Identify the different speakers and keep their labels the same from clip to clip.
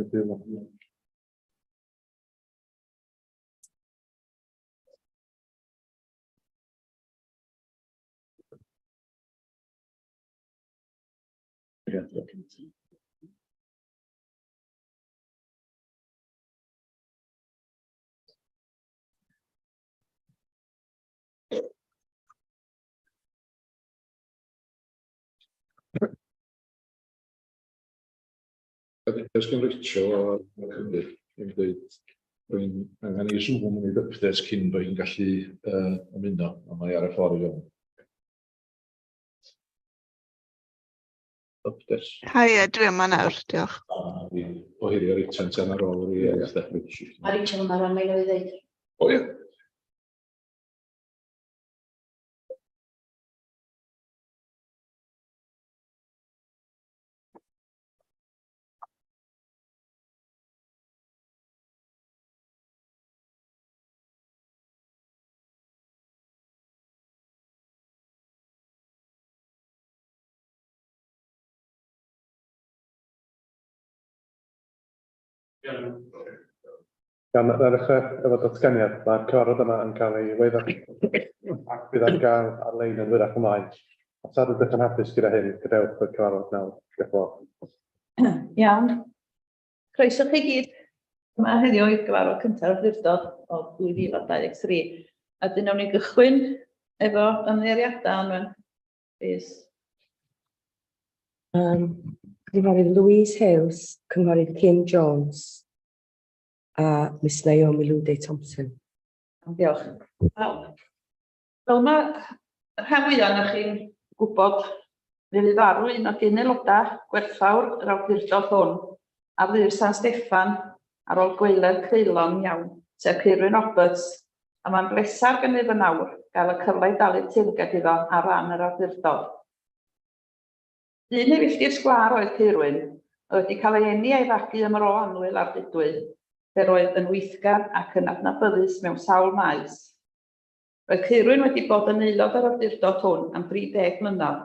Speaker 1: y byw yma. Ydych chi'n ritio o'r Cymru, yn dweud, rwy'n angen i Zoom yn ei updates cyn bod hi'n gallu ymuno, ond mae ar y ffordd i fewn. Updates.
Speaker 2: Haia, dwi yma nawr, diolch.
Speaker 1: I ohirio'r eitem ten ar ôl i ddechrau.
Speaker 3: Mae'r eitem yma rhan mae'n ei ddeud.
Speaker 1: O ie. Gan ddechrau efo datganiad, mae'r cyfarfod yma yn cael ei weiddo ac bydd ar gael ar-lein yn fyrach ymlaen. Os ydych yn hapus gyda hyn, gadewch y cyfarfod nawr. Diolch yn fawr.
Speaker 3: Iawn. Croeso chi gyd. Yma heddiw i'r gyfarfod cyntaf awdurdod o 2023. A dyn nhw'n ni gychwyn efo ymddeiriadau Anwen. Please.
Speaker 4: Cynghorydd Louise Hales, Cynghorydd Kim Jones a Miss Naomi Lwydau-Thompson.
Speaker 3: Diolch. Fel mae rhan fwyaf o'ch chi'n gwybod, fe fydd arw un o gyn aelodau gwerthfawr yr awdurdod hwn a fydd San Steffan ar ôl gweiledd creulon iawn, sef Cyrwyn Roberts, a mae'n blesar gynnydd yn awr gael y cyfle i dalu teyrnged iddo ar ran yr awdurdod. Dyn neu filltir sgwar oedd Cyrwyn, wedi cael ei eni a'i fagu ym Mro Annwyl ar Dydwy, fe roedd yn weithgar ac yn adnabyddus mewn sawl maes. Roedd Cyrwyn wedi bod yn aelod o'r awdurdod hwn am 30 mlynedd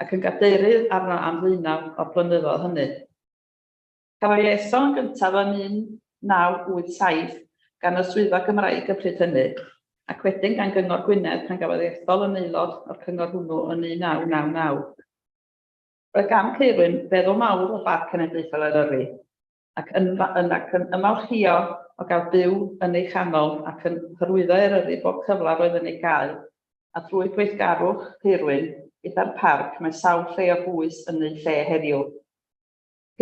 Speaker 3: ac yn gadeirydd arno am ddeunaw o'r blynyddoedd hynny. Cafodd ei eithrio yn gyntaf yn 1987 gan y swyddfa Gymraeg y pryd hynny, ac wedyn gan Gyngor Gwynedd pan gafodd ei ethol yn aelod o'r cyngor hwnnw yn 1999. Roedd gan Cyrwyn feddwl mawr o Barc Cenedlaethol Eryri, ac yn ymfalchio o gael byw yn ei chanol ac yn hyrwyddo Eryri bob cyfle roedd yn ei gael, a drwy gweithgarwch Cyrwyn gyda'r parc mae sawl lle o bwys yn ei lle heddiw.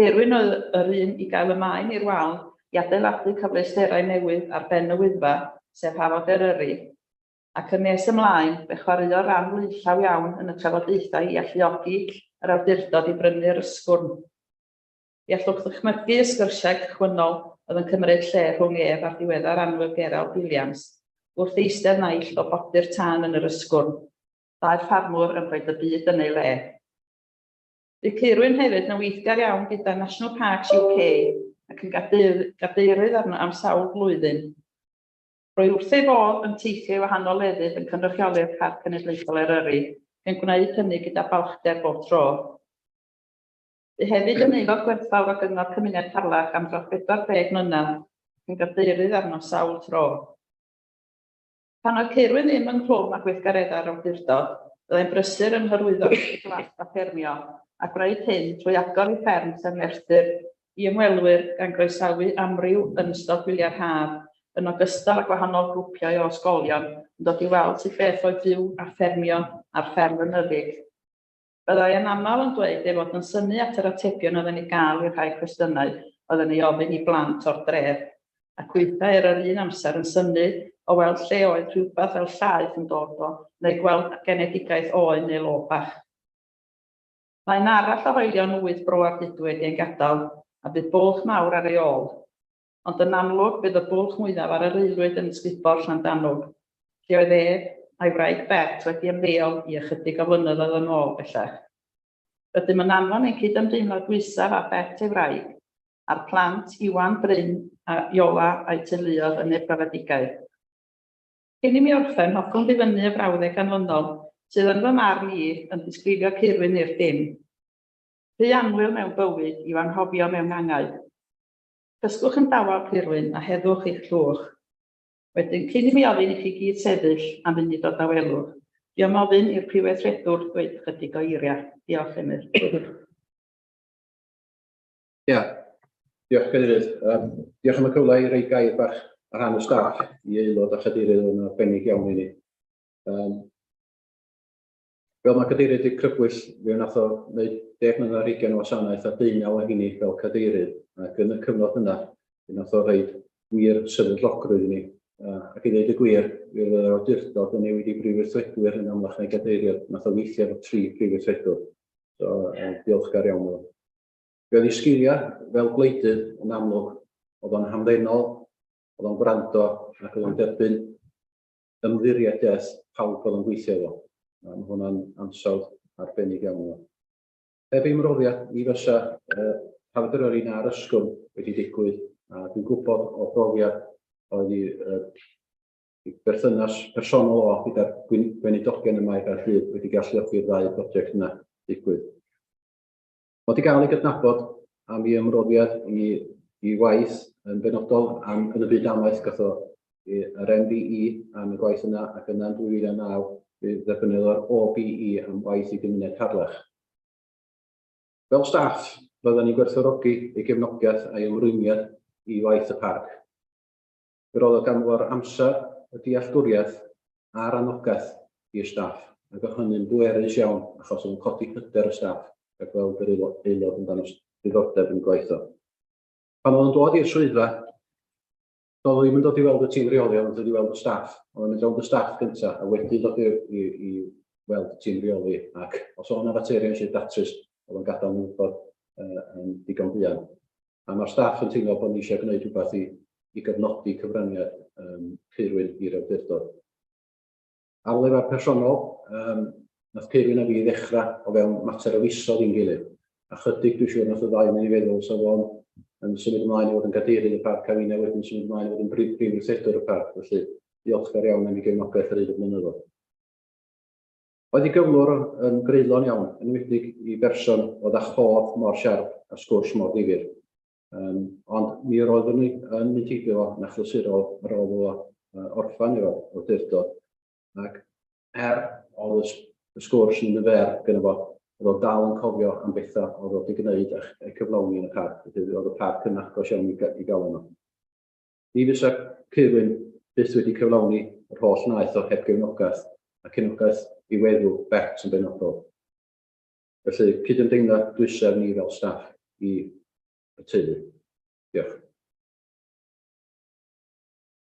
Speaker 3: Cyrwyn oedd yr un i gael y maen i'r wal i adeiladu cyfleusterau newydd ar ben y Wyddfa, sef Hafod Eryri, ac yn nes ymlaen fe chwaraeo'r ran flaenllaw iawn yn y trafodaethau i alluogi yr awdurdod i brynu'r ysgwrn. I allwch ddychmygu y sgyrsiau cychwynnol oedd yn cymryd lle rhwng ef a'r diweddar anwyl Gerald Williams, wrth eistedd naill o boti'r tân yn yr ysgwrn, dau ffarmwr yn rhoid y byd yn ei le. Bydd Cyrwyn hefyd yn weithgar iawn gyda National Parks UK ac yn gadeirydd arno am sawl blwyddyn. Roedd wrth ei fodd yn teithio i wahanol lefydd yn cynrychioli'r Parc Cenedlaethol Eryri, yn gwneud hynny gyda balchder bob tro. Bydd hefyd yn aelod gwerthfawr o Gyngor Cymuned Harlech am dros 40 mlynedd, yn gadeirydd arno sawl tro. Pan oedd Cyrwyn ddim yn clwm â gweithgareddau'r awdurdod, byddai'n brysur yn hyrwyddo glas a ffermio, a gwneud hyn trwy agor ei fferm Llanferthyr i ymwelwyr gan groesawu amryw yn ystod gwyliau'r haf, yn ogystal â gwahanol grwpiau o ysgolion yn dod i weld sut beth oedd byw a ffermio ar fferm Ynyddig. Byddai yn aml yn dweud ei fod yn synnu at yr atebion oedden ni gael i'r rhai cwestiynau oedden ni ofyn i blant o'r dref, ac weithiau yr un amser yn synnu o weld lle oedd rhywbeth fel llaeth yn dod o, neu gweld genedigaeth oen neu lobach. Mae'n arall o hoelion wyth bro ar Dydwy wedi ein gadael, a bydd bwlch mawr ar ei ôl. Ond yn amlwg bydd y bwlch mwyaf ar yr aelwyd yn Sgubor Llandanwg, lle oedd a'i wraig Bet wedi ymddeol i ychydig o flynyddoedd yn ôl bellach. Rydym yn anfon ein cydymdeimlad dwysaf a Bet ei wraig, a'r plant Iwan, Bryn a Iola a'i teuluodd yn ei brafedigaeth. Cyn i mi orffen, hoffwn ddifynnu y frawddeg canlynol, sydd yn fy marn i yn disgrifio Cyrwyn i'r dim. Rhy annwyl mewn bywyd i'w anghofio mewn angau. Cysgwch yn dawel Pirwyn a heddwch i'ch llwch. Wedyn, cyn I mi ofyn I chi gyd sefyll am munud o dawelwch, diolch ofyn i'r Prifeithredwr ddweud chydig o eiriau. Diolch, Emyr.
Speaker 5: Ia, diolch Cadeirydd. Diolch am y cyfle I roi gair bach ar rhan y staff I aelod a Chadeirydd yn arbennig iawn I ni. Fel mae Cadeirydd wedi crybwyll, fe wnaeth o wneud 10 mlynedd ar 20 o wasanaeth a 12 o hynny fel Cadeirydd. Ac yn y cyfnod yna, fe wnaeth o roi wir sefydlogrwydd I ni. Ac I ddweud y gwir, fe fydd yr awdurdod yn newid I brifeithredwyr yn amlach neu Cadeirydd. Wnaeth o weithio efo 3 brifeithredwr. So, diolchgar iawn o. Fe oedd I sgiliau fel gwleidydd yn amlwg, oedd o'n hamddenol, oedd o'n gwrando ac oedd o'n derbyn ymddiriadaeth pawb oedd o'n gweithio efo. Mae hwnna'n ansawdd arbennig iawn o. Heb ei mroddiad, mi fysa hafadryddi na'r ysgol wedi digwydd, a dwi'n gwybod o brofiad oedd I berthynas personol o gyda'r gweinidogion yma I Gaerdydd wedi galluogi'r ddau brosiect yna digwydd. Mae wedi cael ei gydnabod am ei ymroddiad I waith yn benodol yn y byd amaeth gath o yr MBE am y gwaith yna ac yna yn 2009 bydd dderbyniodd o'r OBE am waith I gymuned Harlech. Fel staff, byddwn ni'n gwerthfawrogi ei gefnogaeth a'i ymrwymiad I waith y parc. Fe roedd o ganfo'r amser, y dealltwriaeth a'r anogaeth i'r staff, ac oedd hynny'n bwerus iawn achos o'n codi hyder y staff ac gweld yr aelod yn dan diddordeb yn gweithio. Pan oedd yn dod i'r swyddfa, doedd ddim yn dod I weld y tîm reoli, ond dod I weld y staff. Oedd yn mynd weld y staff gyntaf, a wedyn dod I weld y tîm reoli. Ac os o'n faterion sydd datrys, oedd yn gadael nhw'n bod yn digon buan. A mae'r staff yn teimlo bod ni eisiau gwneud rhywbeth I gyfnodi cyfraniad Pirwyn i'r awdurdod. Ar lefel personol, nath Pirwyn a fi ddechrau o fewn mater o fisoedd i'n gilydd. A chydig dwi'n siŵr nath y ddau yn ei feddwl, so fo'n yn symud ymlaen I fod yn gadeirydd y parc, a fi'n wedyn symud ymlaen I fod yn brifeithredwr y parc. Felly, diolchgar iawn am ei gefnogaeth yr aelod mynyddodd. Oedd I gyflwr yn greulon iawn, yn enwedig I berson oedd â chodd mor siarp a sgwrs mor ddifyr. Ond mi roeddwn ni yn mynd I gyfo yn achlysurol ar ôl o orffan i'r awdurdod. Ac oedd y sgwrs yn y fer gyda fo, oedd o dal yn cofio am bethau oedd o wedi gwneud a'i cyflawni yn y parc. Oedd y parc yn agos iawn I gael yno. Ni fysa Pirwyn byth wedi cyflawni yr holl naeth o heb gefnogaeth a cefnogaeth I weddw bet yn benodol. Felly, cydymdeimlad dwysedd ni fel staff I y teulu. Diolch.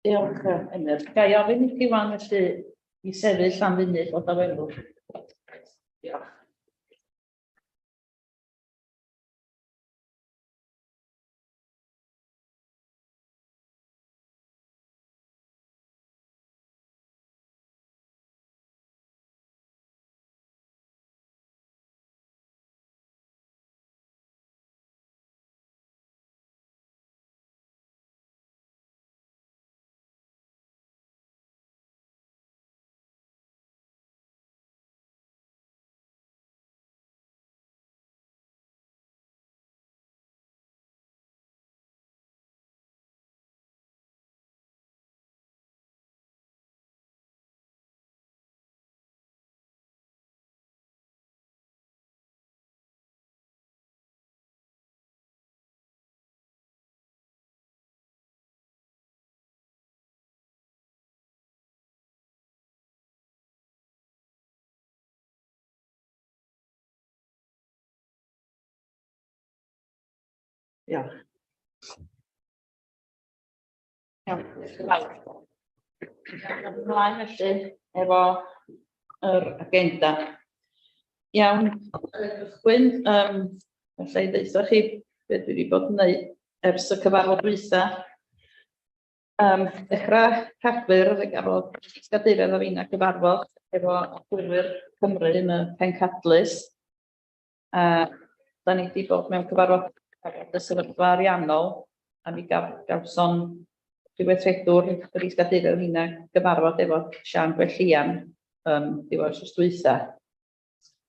Speaker 3: Diolch, Emyr. Gai ofyn I chi wan felly I sefyll am funud o dawelwch. Diolch. Diolch. Iawn, ymlaen felly efo yr agenda. Iawn, cychwyn, felly ddeitha chi beth dwi wedi bod yn gwneud ers y cyfarfod dwytha. Dechrau Rhagfyr, gafodd gadeirydd a fi'n gyfarfod efo Chwilwyr Cymru yn y Pencadlys. Da ni wedi bod mewn cyfarfod y sefyllfa ariannol, a mi gawson Prifeithredwr yr is-gadeirydd fi'n gyfarfod efo Siân Gwellian diwedd wsos dwytha.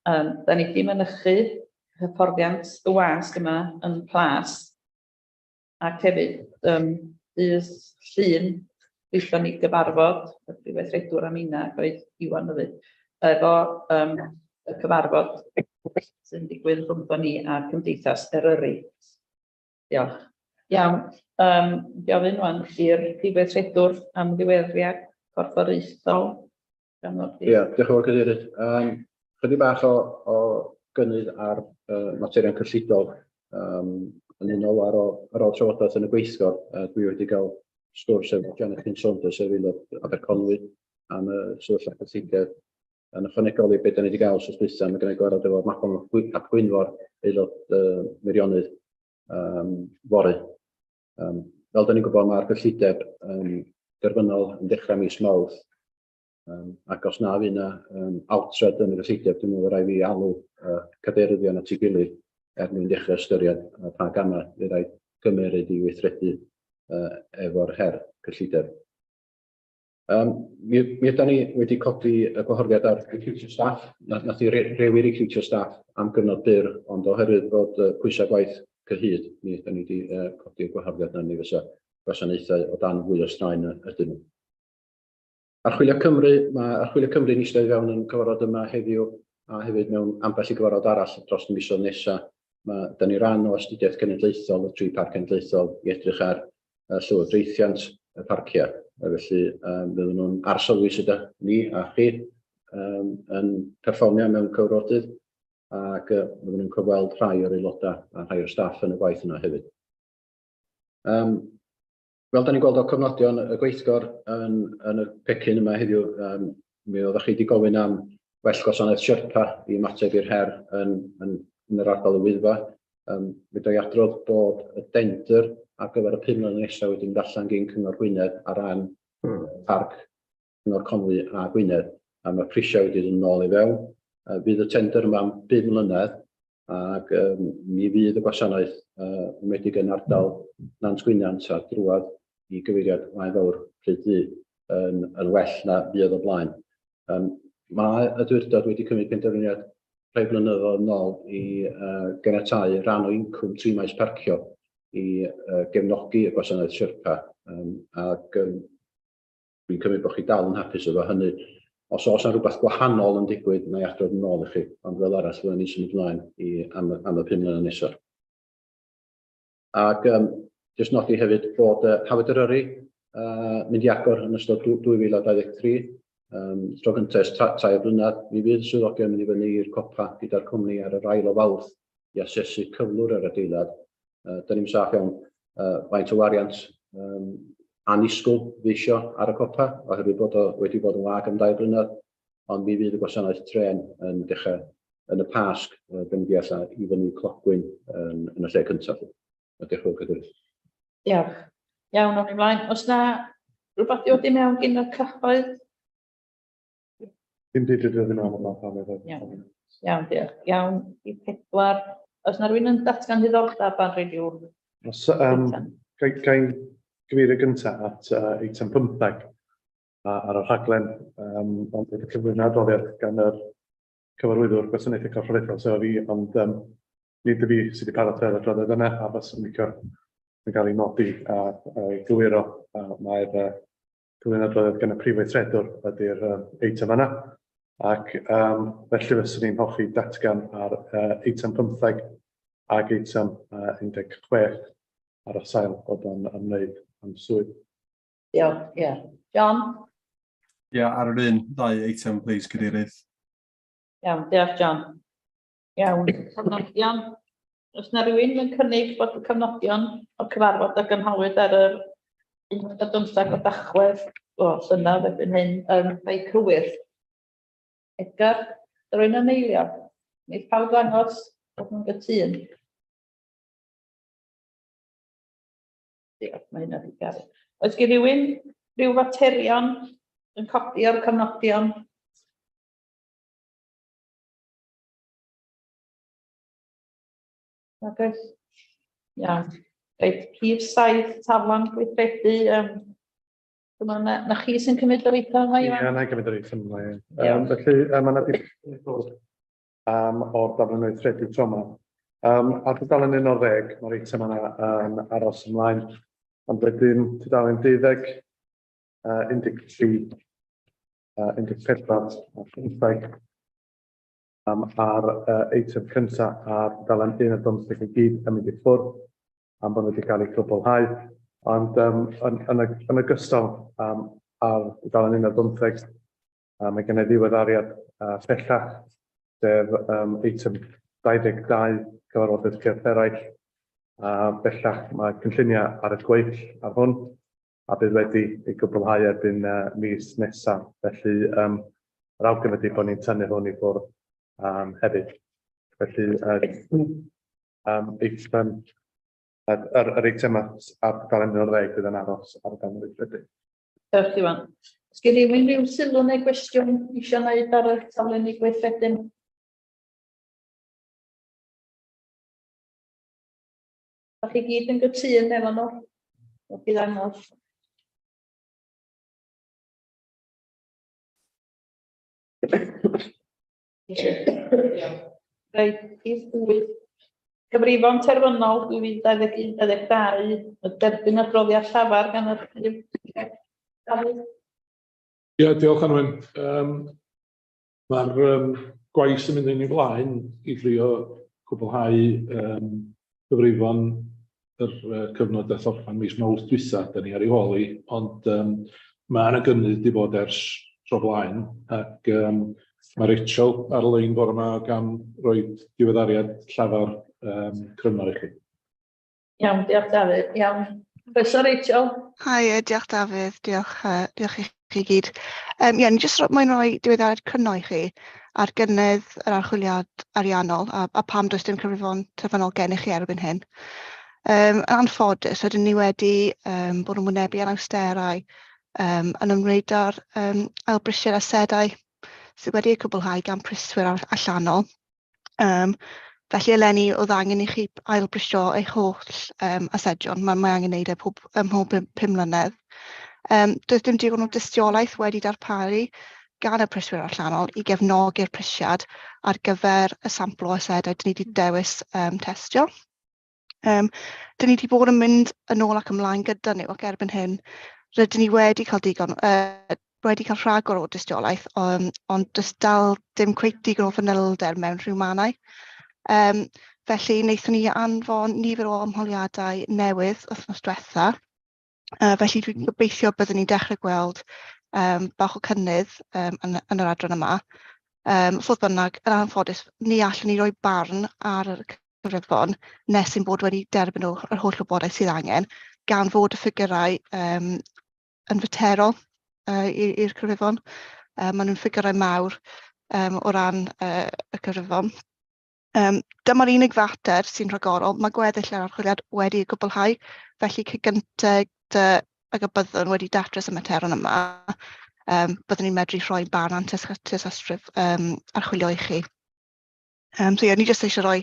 Speaker 3: Da ni wedi mynychu hyfforddiant y wasg yma yn Plas. Ac hefyd, bydd llun eithon ni gyfarfod, y Prifeithredwr am unna, oedd Iwan hefyd, efo y cyfarfod sy'n digwydd rhwngddo ni a'r Cymdeithas Eryri. Diolch. Iawn, gofyn wan i'r Prifeithredwr am ddiweddriad corfforaethol.
Speaker 5: Ie, diolch yn fawr Cadeirydd. Chydig bach o gynnydd ar materion cyllidol yn unol ar ôl trafodaeth yn y gweithgor. Dwi wedi cael sgwrs efo Jonathan Saunders sef aelod Aberconwy am y sefyllfa cyllideb. Yn ychwanegol i beth da ni wedi cael sos dwytha, mae gen i gwarad efo Mabon ap Gwynfor aelod Meirionnydd fory. Fel da ni'n gwybod mae'r cyllideb derfynol yn dechrau mis Mawrth. Ac os na fydd yna awtred yn y cyllideb, dwi'n meddwl rhaid fi alw cadeiryddion at ei gilydd mwyn dechrau ystyried pa gama fydd rhaid gymeryd i weithredu efo'r her cyllideb. Mi ydyn ni wedi codi y gwahoddiad ar recruitio staff. Nath i rewi recruitio staff am gyfnod byr, ond oherwydd bod pwysau gwaith cyhyd, mi ydyn ni wedi codi'r gwahoddiad na ni fysa gwasanaethau o dan fwy o straen ydyn nhw. Archwilio Cymru, mae Archwilio Cymru'n eistedd fewn yn cyfarfod yma heddiw a hefyd mewn ambell i gyfarfod arall dros y misoedd nesaf. Da ni ran o astudiaeth cenedlaethol, y 3 parc cenedlaethol, i edrych ar llywodraethiant y parciau. Felly, fydden nhw'n arsylwi sydd ni a chi yn perfformio mewn cyfrodydd ac fydden nhw'n cyfweld rhai o'r aelodau a rhai o'r staff yn y gwaith yna hefyd. Fel da ni'n gweld o cofnodion y gweithgor yn y pecyn yma heddiw, mi oeddech chi wedi gofyn am well gwasanaeth Sherpa i ymateb i'r her yn yr ardal y Wyddfa. Mi doi adrodd bod y dendr ar gyfer y 5 mlynedd nesaf wedi mynd allan gan Cyngor Gwynedd ar ran parc Cyngor Conwy a Gwynedd, a mae prisiau wedi dod yn ôl i fewn. Bydd y tender yma am 5 mlynedd ac mi fydd y gwasanaeth wedig yn ardal Nant Gwynant a drwad i gyfeiriad Waun Fawr Rhyd yn well na fydd o blaen. Mae y Awdurdod wedi cymryd penderfyniad rhai blynyddoedd yn ôl i ganiatáu rhan o incwm 3 maes parcio i gefnogi y gwasanaeth Sherpa. Ac dwi'n cymryd bod chi dal yn hapus efo hynny. Os oes yna rhywbeth gwahanol yn digwydd, mae adrodd yn ôl i chi, ond fel arall fyddwn ni'n symud ymlaen am y 5 mlynedd nesaf. Ac jyst nodi hefyd bod Hafod Eryri mynd i agor yn ystod 2023. Tro gyntaf ers 3 blynedd, mi fydd swyddogion mynd i fyny i'r copa gyda'r cwmni ar yr ail o Fawrth i asesu cyflwr yr adeilad. Da ni'n saff iawn faint o wariant anisgwl feisio ar y copa, oherwydd bod o wedi bod yn wag am 2 blynedd, ond mi fydd y gwasanaeth tren yn dechrau yn y Pasg, gan i allan i fyny clogwyn yn y lle cyntaf. Diolch yn fawr Cadeirydd.
Speaker 3: Diolch. Iawn, o'n i mlaen. Os na rhywbeth i wedi mewn gyn y cyhoedd?
Speaker 1: Dim byd wedi dod yn ôl yma.
Speaker 3: Iawn, diolch. Iawn, i 4. Os na rhywun yn datgan diddordeb ar rediw?
Speaker 1: Gael gyfeirio gyntaf at eitem 15 ar y rhaglen, ond wedi cyflwyno adroddiad gan yr cyfarwyddwr gwasanaethau corfforaethol sef fi, ond nid y fi sydd wedi paratoi'r adroddiad yna, a fyswn i'n cael ei nodi a gywiro. Mae'r cyflwyno adroddiad gan y Prifeithredwr ydy'r eitem yna, ac felly fyswn i'n hoffi datgan ar eitem 15 ac eitem 16 ar y sail bod o'n ymwneud am swydd.
Speaker 3: Diolch, ie. John?
Speaker 6: Ie, ar yr un, 2 eitem, please, Cadeirydd.
Speaker 3: Iawn, diolch John. Iawn, cofnodion. Os na rhywun yn cynnig bod y cofnodion o cyfarfod a gynhalwyd ar yr 15 o Dachwedd o llynedd erbyn hyn yn ei cywir. Edgar, rwy'n yn eilio. Nid pawb ddangos bod nhw'n gytun. Diolch, mae hynna wedi gael. Oes gen rhyw faterion yn codi o'r cofnodion? Oes. Iawn. Reit, prif 7 taflan gweithredu. Na chi sy'n cymryd yr eitem yma?
Speaker 1: Ie, na i gymryd yr eitem yma. Felly, mae yna o'r daflan weithredu tro yma. Ar dudalen 11, mae'r eitem yna yn aros ymlaen. Ond wedyn, dudalen 12, 13, 14 a 15. A'r eitem cyntaf ar dudalen 11 i gyd yn mynd i ffwrdd am bod wedi cael ei cwblhau. Ond yn ogystal ar dudalen 11, mae gen i ddiweddariad bellach, sef eitem 22 cyfarfodydd cyrff eraill. Bellach mae cynlluniau ar y gweill ar hwn, a bydd wedi ei gwblhau erbyn mis nesaf. Felly, yr awgrym ydy bod ni'n tynnu hwn i ffwrdd hefyd. Felly, yr eitem ar dudalen 11 bydd yn aros ar y ganrif wedyn.
Speaker 3: Diolch, Iwan. Os gen i unrhyw sylw neu gwestiwn eisiau wneud ar y taflenni gweithredyn? Da chi gyd yn gytun efo nhw? O bydd anodd. Reit, rhif 8. Cyfrifon terfynol 2021-2022, y derbyn adroddiad llafar gan yr Dafydd.
Speaker 7: Ie, diolch Anwen. Mae'r gwaith yn mynd yn ei flaen i drio cwblhau cyfrifon yr cyfnod eth orffan mis Mawrth dwytha, da ni ar ei holi, ond mae yna gynnydd wedi bod ers tro blaen, ac mae Rachel ar y lein bore yma gan roi diweddariad llafar cryno i chi.
Speaker 3: Iawn, diolch Dafydd. Iawn. Croeso Rachel.
Speaker 2: Hi, diolch Dafydd, diolch i chi gyd. Ie, ni jyst moyn rhoi diweddariad cryno i chi ar gynnydd yr archwiliad ariannol a pam does dim cyfrifon terfynol gennych chi erbyn hyn. Yn anffodus, rydyn ni wedi bod yn wynebu ar awsterau yn ymwneud â'r ailbrisiau'r asedau sydd wedi eu cwblhau gan pryswyr allanol. Felly eleni oedd angen i chi ailbrisio eich holl asedion. Mae angen wneud mhob 5 mlynedd. Doedd dim digon o dystiolaeth wedi darparu gan y pryswyr allanol i gefnogi'r prisiad ar gyfer y sampl o asedau dyn ni wedi dewis testio. Dyn ni wedi bod yn mynd yn ôl ac ymlaen gyda nhw ac erbyn hyn. Rydyn ni wedi cael rhagor o dystiolaeth, ond does dal dim cweit digon o fanylder mewn rhywmannau. Felly, wnaethon ni anfon nifer o ymholiadau newydd wythnos diwetha. Felly, dwi'n gobeithio byddwn ni'n dechrau gweld bach o cynnydd yn yr adran yma. Fodd bynnag, yn anffodus, ni allwn ni roi barn ar y cyfrifon nes sy'n bod wedi derbyn yr holl wybodaeth sydd angen, gan fod y ffigurau yn faterol i'r cyfrifon. Maen nhw'n ffigurau mawr o ran y cyfrifon. Dyma'r unig fater sy'n rhagorol. Mae gweddill yr archwiliad wedi gwblhau, felly cygyntedd ag y byddwn wedi datrys y materon yma, byddwn ni'n medru rhoi barn antysysgrif archwilio i chi. So ie, ni jyst eisiau rhoi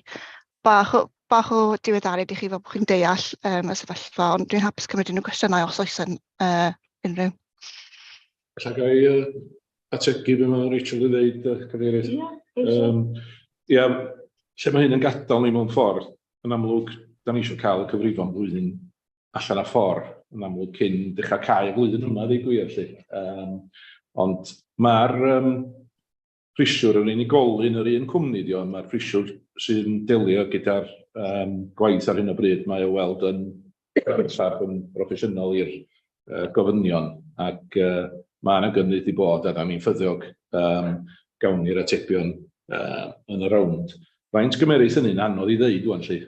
Speaker 2: bach o diweddariad i chi fel bod chi'n deall y sefyllfa, ond dwi'n hapus cymryd unrhyw gwestiynau os oes yn unrhyw.
Speaker 7: Alla gai ategu be mae Rachel wedi dweud, Cadeirydd? Ie, lle mae hyn yn gadael ni mewn ffordd, yn amlwg, da ni eisiau cael y cyfrifon flwyddyn allan a ffordd, yn amlwg cyn dechrau cael y flwyddyn yma, ddeu gwir, lle. Ond mae'r prisiwr yn unigolyn yr un cwmni, mae'r prisiwr sy'n delio gyda'r gwaith ar hyn o bryd, mae o weld yn broffesiynol i'r gofynion, ac mae yna gynnydd i bod, a da ni'n ffyddiog gawn ni'r atebion yn y rownd. Faint gymerus hynny'n anodd i ddeud dwi'n lle.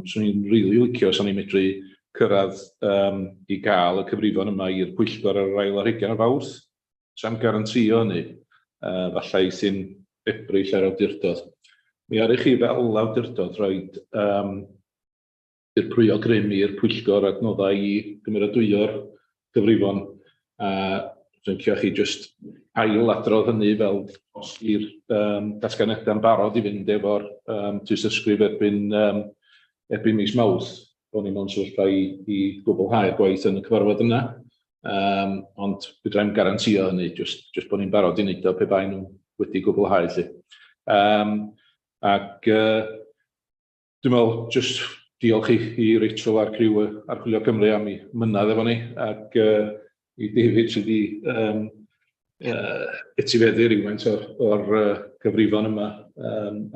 Speaker 7: Swn i'n rili licio os o'n i'n medru cyrraedd i gael y cyfrifon yma i'r pwyllgor ar yr ail ar 20 Fawrth. Sa'n garantio hynny, falle sy'n Ebrill ar awdurdod. Mi ar i chi fel awdurdod roed i'r prwyo grym i'r pwyllgor adnoddau i gymeradwyo'r gyfrifon. Dwi'n cio chi jyst ail adrodd hynny fel os i'r datganiadau'n barod i fynd efo'r tysysgrif erbyn mis Mawrth. O'n i mewn sefyllfa i gwblhau'r gwaith yn y cyfarfod yna. Ond byddai'n garantio hynny, jyst bod ni'n barod i wneud o pe bai nhw wedi gwblhau. Ac Dwi'n meddwl, jyst diolch i Rachel a'r criw Archwilio Cymru am ei mynadd efo ni, ac i David sydd wedi etifeddu rhywfaint o'r gyfrifon yma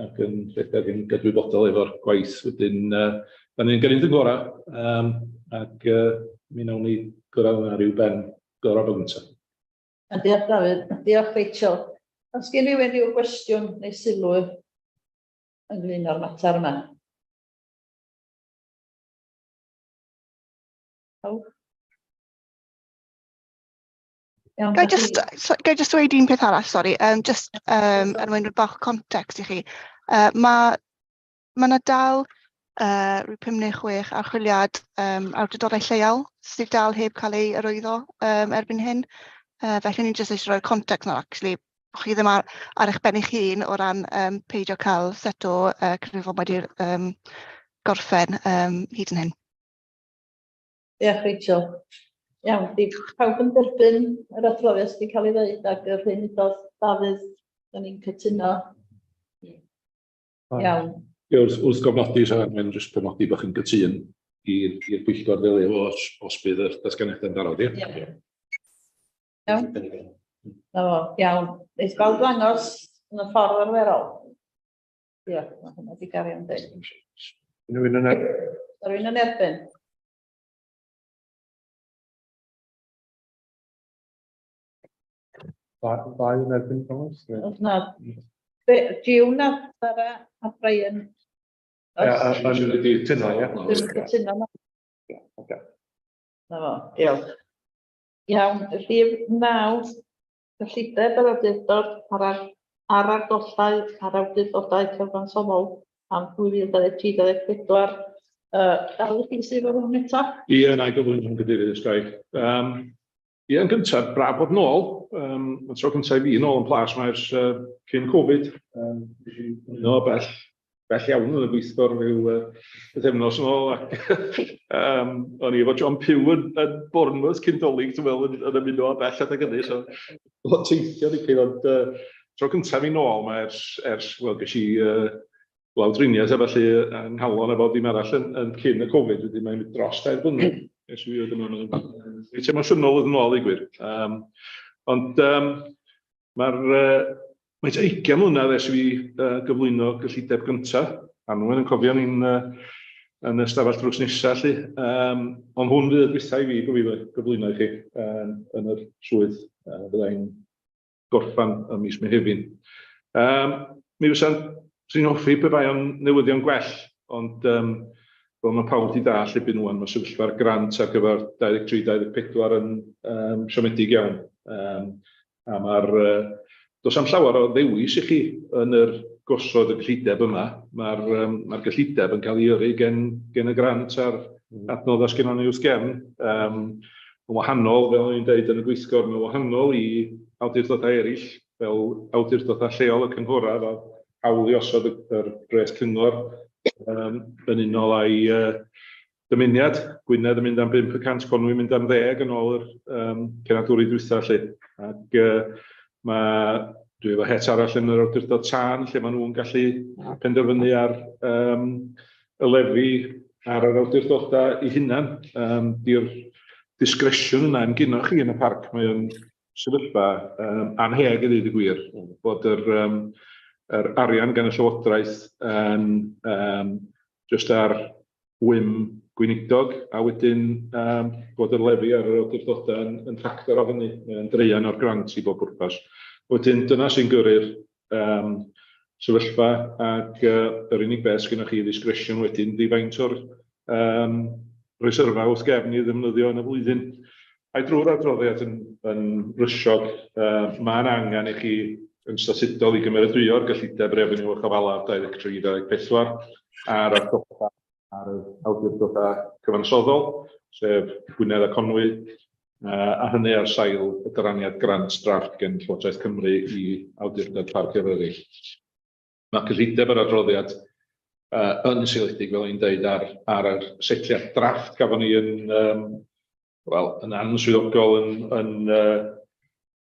Speaker 7: ac yn rhedeg yn gydwybodol efo'r gwaith. Wedyn, da ni'n gynnydd yn gorau ac mi wnawn ni gyrraedd yna rhyw ben gorau bod gyntaf.
Speaker 3: Diolch David, diolch Rachel. Os gen rhywun rhyw gwestiwn neu sylw ynglyn â'r mater yma?
Speaker 2: Ga i just dweud un peth arall, sori, just er mwyn rhywbeth bach context i chi. Mae yna dal rhyw 5 neu 6 archwiliad awdurdodau lleol sydd dal heb cael ei arwyddo erbyn hyn. Felly ni'n just eisiau rhoi'r context yna, actually. Chi ddim ar eich ben eich hun o ran peidio cael set o cyfrifon wedi'r gorffen hyd yn hyn.
Speaker 3: Diolch Rachel. Iawn, di pawb yn derbyn yr adroddiad sydd wedi cael ei ddeud ac yr hyn idodd Dafydd, da ni'n cytuno. Iawn.
Speaker 7: Wrth gofnodi, mae'n jyst gofnodi bod chi'n gytun i'r pwyllgor ddelio os bydd yr datganiadau'n barod, ie?
Speaker 3: Iawn. Iawn. Eith bawb ddangos yn y ffordd arferol. Diolch, mae hwnna wedi gario yn dweud.
Speaker 1: Rwy'n yn
Speaker 3: Rwy'n yn erbyn.
Speaker 1: Ddau yn erbyn Thomas?
Speaker 3: Jiw na, Sara a Brian.
Speaker 1: Yn wedi tyno, ie?
Speaker 3: Dwi'n cytuno na. Na fo, diolch. Iawn, rhif 9, cyllideb yr awdurdod ar argollau ar awdurdodau cyfansodol am 2023-2024. Dal chi sydd o'r hwn eto?
Speaker 7: Ie, na i gyflwyn yn gyda'r ysgrifennu. Ie, yn gyntaf, braf bod nôl. Mae'n tro gyntaf i fi nôl yn plas mae'r cyn Covid. No, bell iawn yn y gweithgor rhyw bythefnos yn ôl. O'n i efo John Pugh yn Bournemouth cyn dolyg, dwi'n meddwl, yn ymuno a bell adeg ynny. So, o teithio ni cyn, ond tro gyntaf i nôl mae wel, ges i lawdriniaeth a felly yng nghalon efo dim arall yn cyn y Covid. Wedyn mae'n mynd dros 2 blynedd. Nes i wedi mynd yn emosiynol yn ôl i gwir. Ond mae'n 20 mlynedd ers i fi gyflwyno gyllideb gyntaf. Anwen yn cofio ni'n yn y stafell drws nesaf, lly. Ond hwn fydd y dwytha i fi gyflwyno i chi yn yr swydd. Byddai'n gorffan ym mis Mehefin. Mi fysa'n sy'n hoffi pe bai o'n newyddion gwell, ond fel mae pawb wedi dall ebyn nhw'n mae sefyllfa'r grant ar gyfer 23-24 yn siomedig iawn. A does am llawer o ddewis i chi yn yr gosod y gyllideb yma. Mae'r gyllideb yn cael ei yrru gen y grant a'r adnodd as gennym ni wrth gefn. Yn wahanol, fel o'n i'n dweud yn y gweithgor, mae'n wahanol i awdurdodau eraill, fel awdurdodau lleol y cynghorau, fel hawl i osod yr bres cyngor yn unol â'i dymuniad. Gwynedd yn mynd am 5%, Conwy mynd am 10 yn ôl yr cenadwri dwytha, lle. Ac dwi efo het arall yn yr awdurdod tân, lle maen nhw'n gallu penderfynu ar y lefi ar yr awdurdodau eu hunan. Di'r discretion yna yn gynnwch chi yn y parc. Mae'n sefyllfa anheg i ddweud y gwir, bod yr arian gan y Llywodraeth yn just ar wym gweinidog, a wedyn bod yr lefi ar yr awdurdodau yn ffactor o hynny, yn dreian o'r grant i bob pwrpas. Wedyn dyna sy'n gyrru'r sefyllfa, ac yr unig beth gynnwch chi discretion wedyn di faint o'r reserfa wrth gefn i ddefnyddio yn y flwyddyn. A drwy'r adroddiad yn rysiog, mae'n angen i chi yn statudol i gymeradwyo'r gyllideb refeniw o chofalaf 23-24 ar y awdurdodau cyfansoddol, sef Gwynedd a Conwy, a hynny ar sail y dyraniad grant drafft gen Llywodraeth Cymru i awdurdod Parc Eryri. Mae gyllideb yr adroddiad yn seiliedig, fel o'n dweud, ar yr setliad drafft gafon ni yn answyddogol yn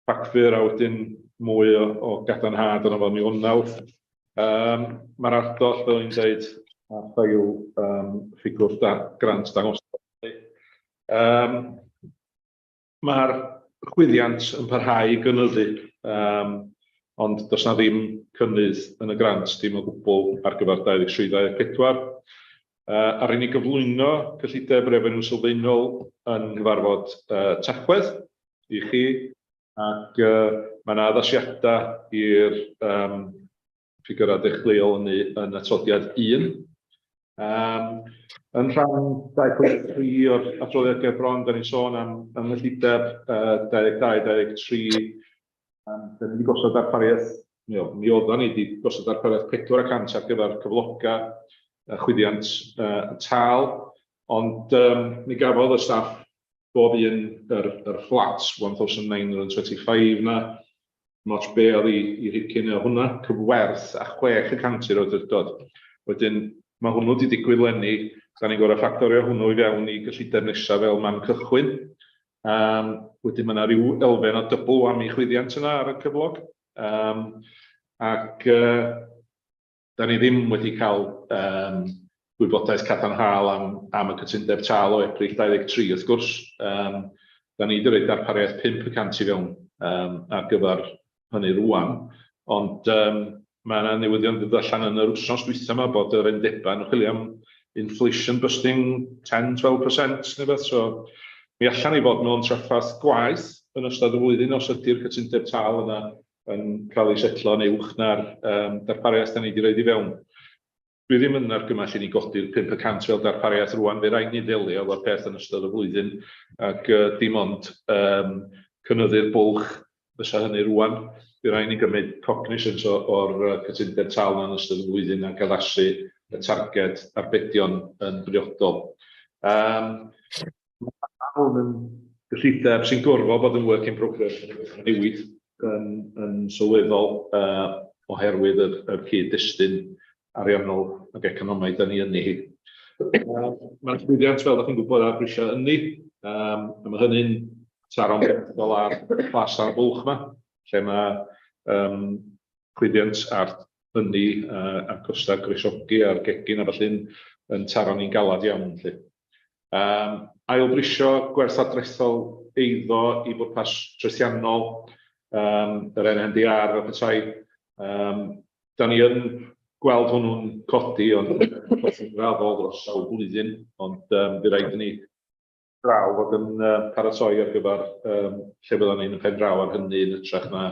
Speaker 7: Rhagfyr, a wedyn mwy o gadarnhad yn efo Ionawr. Mae'r ardal, fel o'n dweud, ffail ffigwr grant dangosol. Mae'r chwyddiant yn parhau i gynyddu, ond does na ddim cynnydd yn y grant dim o gwbl ar gyfer 23-24. Ar un i gyflwyno cyllideb refeniw sylfaenol yn gyfarfod Tachwedd i chi, ac mae yna addasiadau i'r ffigurau dechreuol yn atodiad 1. Yn rhan 2.3 o'r adroddiad ger bron, da ni'n sôn am gyllideb 22-23. Da ni wedi gosod darpariaeth, mi oeddan ni wedi gosod darpariaeth 400 ar gyfer cyfloga chwyddiant tal, ond mi gafodd y staff bob un yr flats 1,925 na, moch be oedd i rhicyn o hwnna, cyfwerth a 600 i'r awdurdod. Wedyn, mae hwnnw wedi digwydd lenni, da ni'n gorau ffactorio hwnnw i fewn i gyllideb nesaf fel man cychwyn. Wedyn, mae yna rhyw elfen o dybl am ei chwyddiant yna ar y cyflog. Ac da ni ddim wedi cael gwybodaeth cadarnhaol am y cytundeb tal o Ebrill 23, wrth gwrs. Da ni wedi rhoi darpariaeth 500 i fewn ar gyfer hynny rwan, ond mae yna newyddion wedi allan yn yr wsos dwytha yma bod yr endeba yn chwilio am inflation busting 10-12% neu beth, so mi allan ni fod mewn traffath gwaith yn ystod y flwyddyn os ydy'r cytundeb tal yna yn cael ei setlo'n uwch na'r darpariaeth da ni wedi rhoi i fewn. Dwi ddim yn argymell i ni godi'r 500 fel darpariaeth rwan, fe rhaid ni ddelio efo'r peth yn ystod y flwyddyn, ac dim ond cynyddu'r bwlch fysa hynny rwan. Fe rhaid ni gymryd cognizance o'r cytundeb tal yn ystod y flwyddyn ac addasu y targed arbedion yn briodol. Mae hwn yn gyllideb sy'n gorfod bod yn work in progress yn newid yn sylweddol oherwydd y cyd-destun ariannol ac economaidd da ni ynni hi. Mae'r llwyddiant fel da chi'n gwybod ar brisio ynni, mae hynny'n taro'n benodol ar flas ar bwlch yma, lle mae llwyddiant ar ynni a costau grisogi a'r gegin a felly'n yn taro'n ni'n galad iawn. Ail brisio gwerth adrethol eiddo i bwrpas trethiannol, yr NNDR a petai. Da ni yn gweld hwnnw'n codi, ond yn raddol dros sawl blwyddyn, ond bydd rhaid ni draw fod yn paratoi ar gyfer lle byddwn ni'n pen draw ar hynny yn ytrach na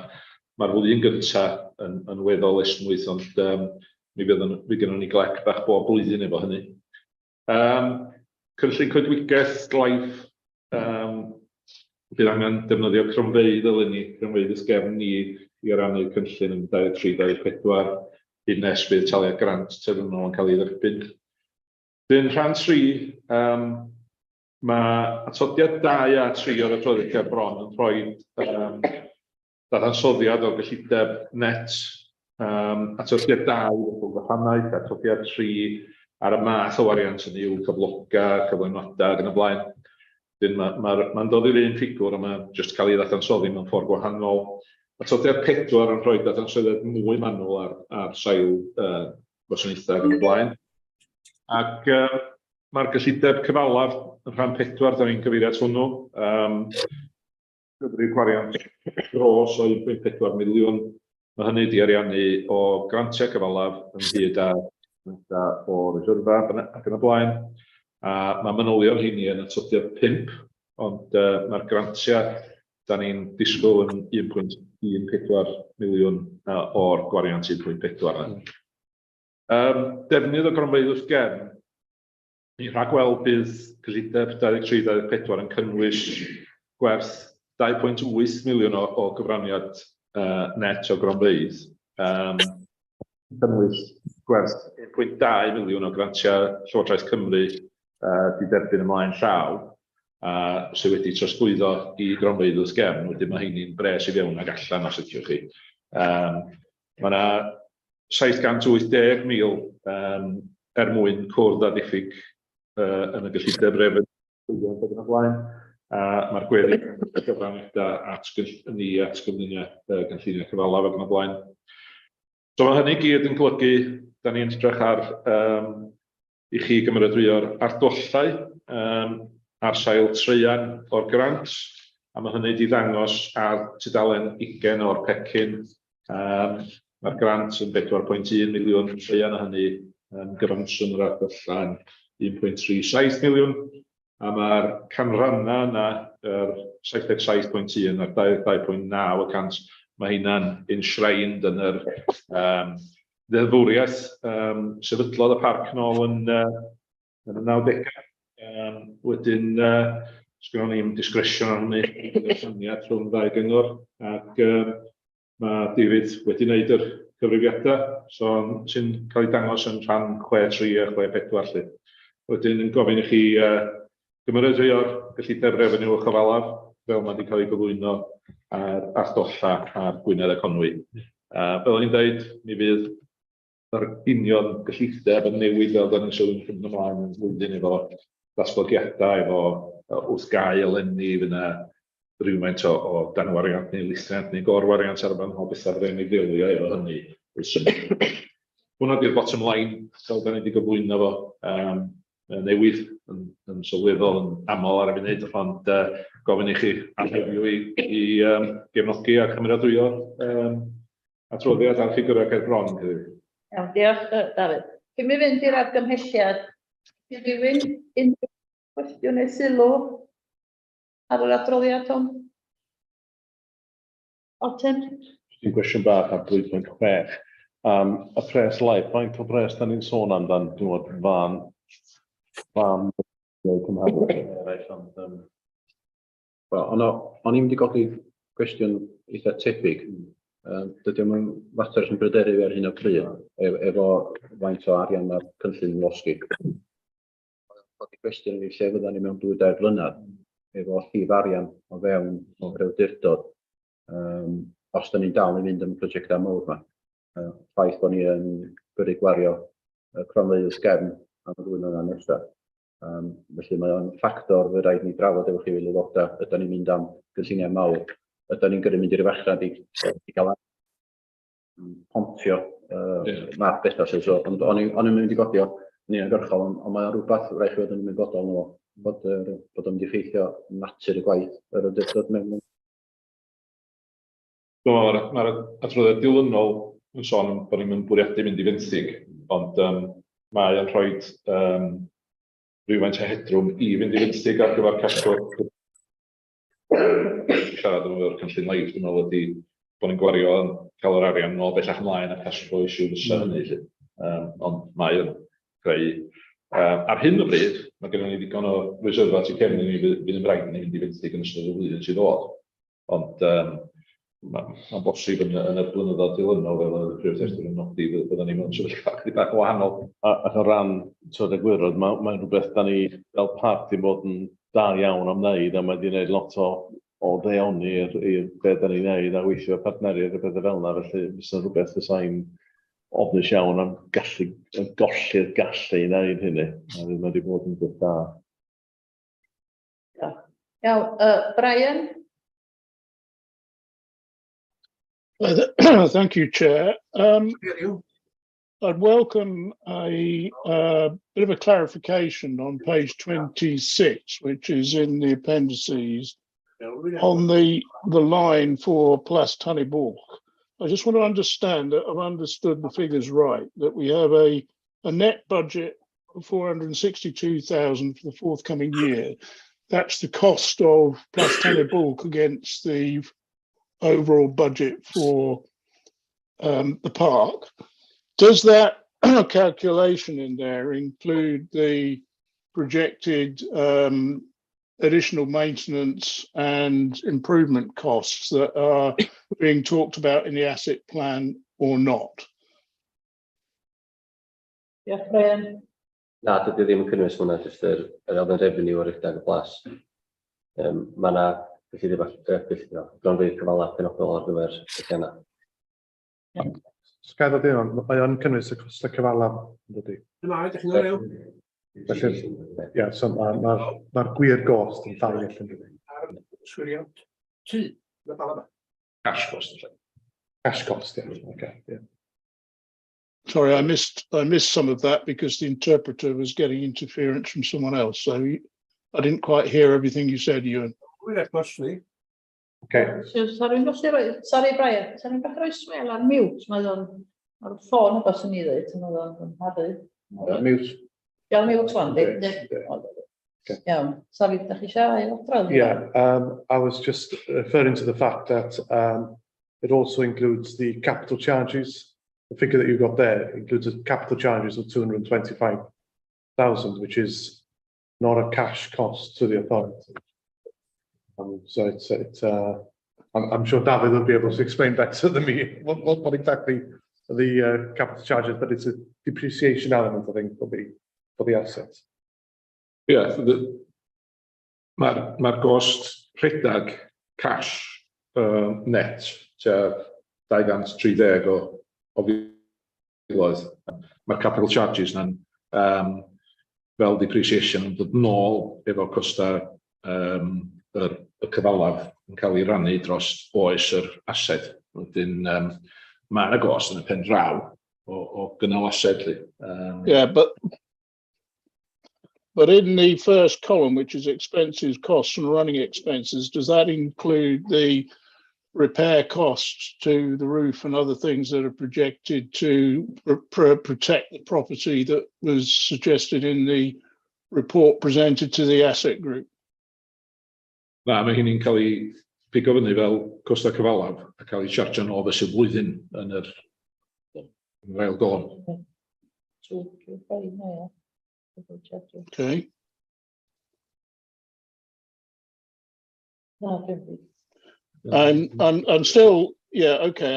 Speaker 7: mae'r flwyddyn gyntaf yn weddol esmwyth, ond mi gynnon ni glec bach bob blwyddyn efo hynny. Cynllun coedwigaeth live, bydd angen defnyddio cronfeydd eleni, cronfeydd ysgefn ni i rannu'r cynllun yn 23-24, hyd nes bydd taliad grant terfynol yn cael ei dderbyn. Dyn rhan 3, mae atodiad 2 a 3 o'r adroddiad ger bron yn rhoi dadansoddiad o'r gyllideb net, atodiad 2 o'r gwahanaeth, atodiad 3 ar y math o wariant hynny yw cyfloga, cyflenwadau ac yn y blaen. Mae'n dod i'r un ffigwr a mae'n jyst cael ei ddadansoddi mewn ffordd gwahanol. Atodiad 4 yn rhoi dadansoddiad mwy manwl ar sail gwasanaethau ac yn y blaen. Ac mae'r gyllideb cyfalaf yn rhan 4, da ni'n gyfeirio at hwnnw. Gyfri'r gwariant gros o 1.4 miliwn. Mae hynny wedi ariannu o grantiau cyfalaf yn hyd o reserfa ac yn y blaen. Mae manylion hynny yn atodiad 5, ond mae'r grantiau da ni'n disgwyl yn 1.14 miliwn o'r gwariant 1.4. Defnydd o gronfeydd wrth gefn, ni rhagweld bydd gyllideb 23-24 yn cynnwys gwerth 2.8 miliwn o gyfraniad net o gronfeydd, cynnwys gwerth 1.2 miliwn o grantiau Llywodraeth Cymru di derbyn ymlaen llaw, sydd wedi trosglwyddo i gronfeydd wrth gefn, wedyn mae hynny'n bres i fewn ag allan os ydych chi. Mae yna 780,000 mwyn cwrdd a diffyg yn y gyllideb refeniw ac yn y blaen. Mae'r gweddill gyfraniadau at gyflwyniau gynlluniau cyfalaf ac yn y blaen. So mae hynny gyd yn golygu, da ni'n edrych ar i chi gymeradwyo'r ardwallau ar sail treian o'r grant, a mae hynny wedi dangos ar tudalen 20 o'r pecyn. Mae'r grant yn 4.1 miliwn treian, a hynny gyfanswm yr ardwallan 1.37 miliwn, a mae'r canranna yna, yr 77.1 a'r 2.9%, mae hynna'n enshrined yn yr ddeddfwriaeth sefydlodd y parc nôl yn y 90au. Wedyn, sgynnon ni'n disgresion ar hynny, syniad rhwng ddau gyngor, ac mae David wedi wneud yr cyfrifiadau, sy'n cael ei dangos yn rhan 6.3 a 6.4 lle. Wedyn, yn gofyn i chi gymeradwyo'r gyllideb refeniw y chyfalaf, fel mae wedi cael ei gyflwyno ar arddolla ar Gwynedd a Conwy. Fel o'n i'n dweud, mi fydd yr union gyllideb yn newid fel da ni'n sylw'n ffynd ymlaen yn flwyddyn efo ddatblygiadau, efo wrth gael eleni, fydd yna rhywfaint o danwariant neu lithiant neu gorwariant ar y fan o bethau fydd ei ddilio efo hynny. Hwna di'r bottom line, fel da ni wedi gyflwyno fo, newydd yn sylweddol yn aml ar y funud, ond gofyn i chi anhefio i gefnogi a chymeradwyo adroddiad ar ffigurau cael bron.
Speaker 3: Iawn, diolch, Dafydd. Cyn mi fynd i'r argymhelliad, ydy rhywun unrhyw cwestiwn neu sylw ar yr adroddiad, Tom? Oten?
Speaker 8: Dwi'n gwestiwn bach ar 2.6. Y pres life, faint o bres da ni'n sôn amdan, dwi'n gwybod, fan cymharu eraill, ond...
Speaker 5: O'n i'n mynd i godi cwestiwn eitha tebyg. Dydy o'n fater sy'n bryderu ar hyn o bryd, efo faint o arian mae'r cynllun yn losgi. Godi cwestiwn i lle fydda ni mewn 2-3 blynedd, efo llif arian o fewn o Awdurdod, os da ni'n dal i fynd yn prosiectau mawr yma. Ffaith bod ni yn gyrru gwario cronfeydd sgefn am y 2 blynedd nesaf. Felly mae o'n ffactor fe rhaid ni drafod efo chi fel aelodau, ydyn ni'n mynd am gynlluniau mawr, ydyn ni'n gyrru mynd i'r fachrad i gael pontio math bethau sy'n so. Ond o'n i'n mynd i godio ni yn gyrchol, ond mae'n rhywbeth rhaid chi fod yn ymwybodol nhw, bod o'n mynd i effeithio natur y gwaith yr awdurdod mewn.
Speaker 7: Mae'r adroddiad dilynol yn sôn bod ni'n bwriadu mynd i fenthyg, ond mae o'n rhoi rhywfaint o hedrwm i fynd i fenthyg ar gyfer casglo. Siarad efo'r cynllun live, dwi'n meddwl ydy bod ni'n gwario cael yr arian nôl bellach ymlaen a casglo isiw fysa hynny. Ond mae o'n creu. Ar hyn o bryd, mae gennym ni ddigon o reserva tu cefn ni fydd yn rhaid ni fynd i fenthyg yn ystod y flwyddyn sydd ddod. Ond mae'n bosib yn y blynyddoedd dilynol fel y Prif-Destr yn nodi byddwn ni mewn sefyllfa chydig bach wahanol.
Speaker 8: Ac o ran tod y gwirod, mae'n rhywbeth da ni fel parc di bod yn da iawn am wneud, a mae di wneud lot o ddeoni i'r beth da ni'n wneud a weithio partneriaid a bethau fel yna, felly fysa'n rhywbeth fysa'n ofnus iawn am golli'r gallu i wneud hynny. Mae wedi bod yn beth da.
Speaker 3: Iawn, Brian?
Speaker 9: Thank you, Chair. I'd welcome a bit of a clarification on page 26, which is in the appendices, on the line for Plas Tannibalch. I just want to understand that I've understood the figures right, that we have a net budget of 462,000 for the forthcoming year. That's the cost of Plas Tannibalch against the overall budget for the park. Does that calculation in there include the projected additional maintenance and improvement costs that are being talked about in the asset plan or not?
Speaker 3: Diolch, Brian.
Speaker 10: Na, dydy ddim yn cynnwys hwnna, jyst yr elfen revenue o'r rhedeg y blas. Mae yna gronfeydd cyfalaf penodol ar gyfer y cena.
Speaker 1: Gael o dyn, mae o'n cynnwys y costau cyfalaf, yn dydi?
Speaker 6: Yna, ydych chi'n gwneud?
Speaker 1: Ie, so mae'r gwir gost yn dal i allan dydi?
Speaker 6: Swiriant. Ty, na bala ba.
Speaker 7: Cash cost.
Speaker 1: Cash cost, ie.
Speaker 9: Sorry, I missed some of that because the interpreter was getting interference from someone else. So I didn't quite hear everything you said, Ewan.
Speaker 1: Okay.
Speaker 3: Sorry Brian, sa'n ni'n bach roi swel ar mute, mae o'n ar y ffôn o beth sy'n ni ddweud, mae o'n harru.
Speaker 1: Mute.
Speaker 3: Iawn, mute wan, di.
Speaker 1: Okay.
Speaker 3: Iawn, sorry, da chi eisiau aelodrodd?
Speaker 1: Yeah, I was just referring to the fact that it also includes the capital charges. The figure that you've got there includes the capital charges of 225,000, which is not a cash cost to the authority. So I'm sure David will be able to explain better than me what exactly the capital charges, but it's a depreciation element, I think, for the assets.
Speaker 7: Yeah, mae'r gost rhedag cash net, sef 230 o filoedd. Mae'r capital charges na'n fel depreciation yn dod nôl efo costa y cyfalaf yn cael ei rannu dros oes yr ased. Wedyn mae'r gost yn y pen draw o gynnal ased.
Speaker 9: Yeah, but in the first column, which is expenses, costs and running expenses, does that include the repair costs to the roof and other things that are projected to protect the property that was suggested in the report presented to the asset group?
Speaker 7: Na, mae hynny'n cael ei pigo fyny fel costa cyfalaf a cael ei siartio nôl fes y flwyddyn yn yr fel golwm.
Speaker 9: Okay. I'm still, yeah, okay.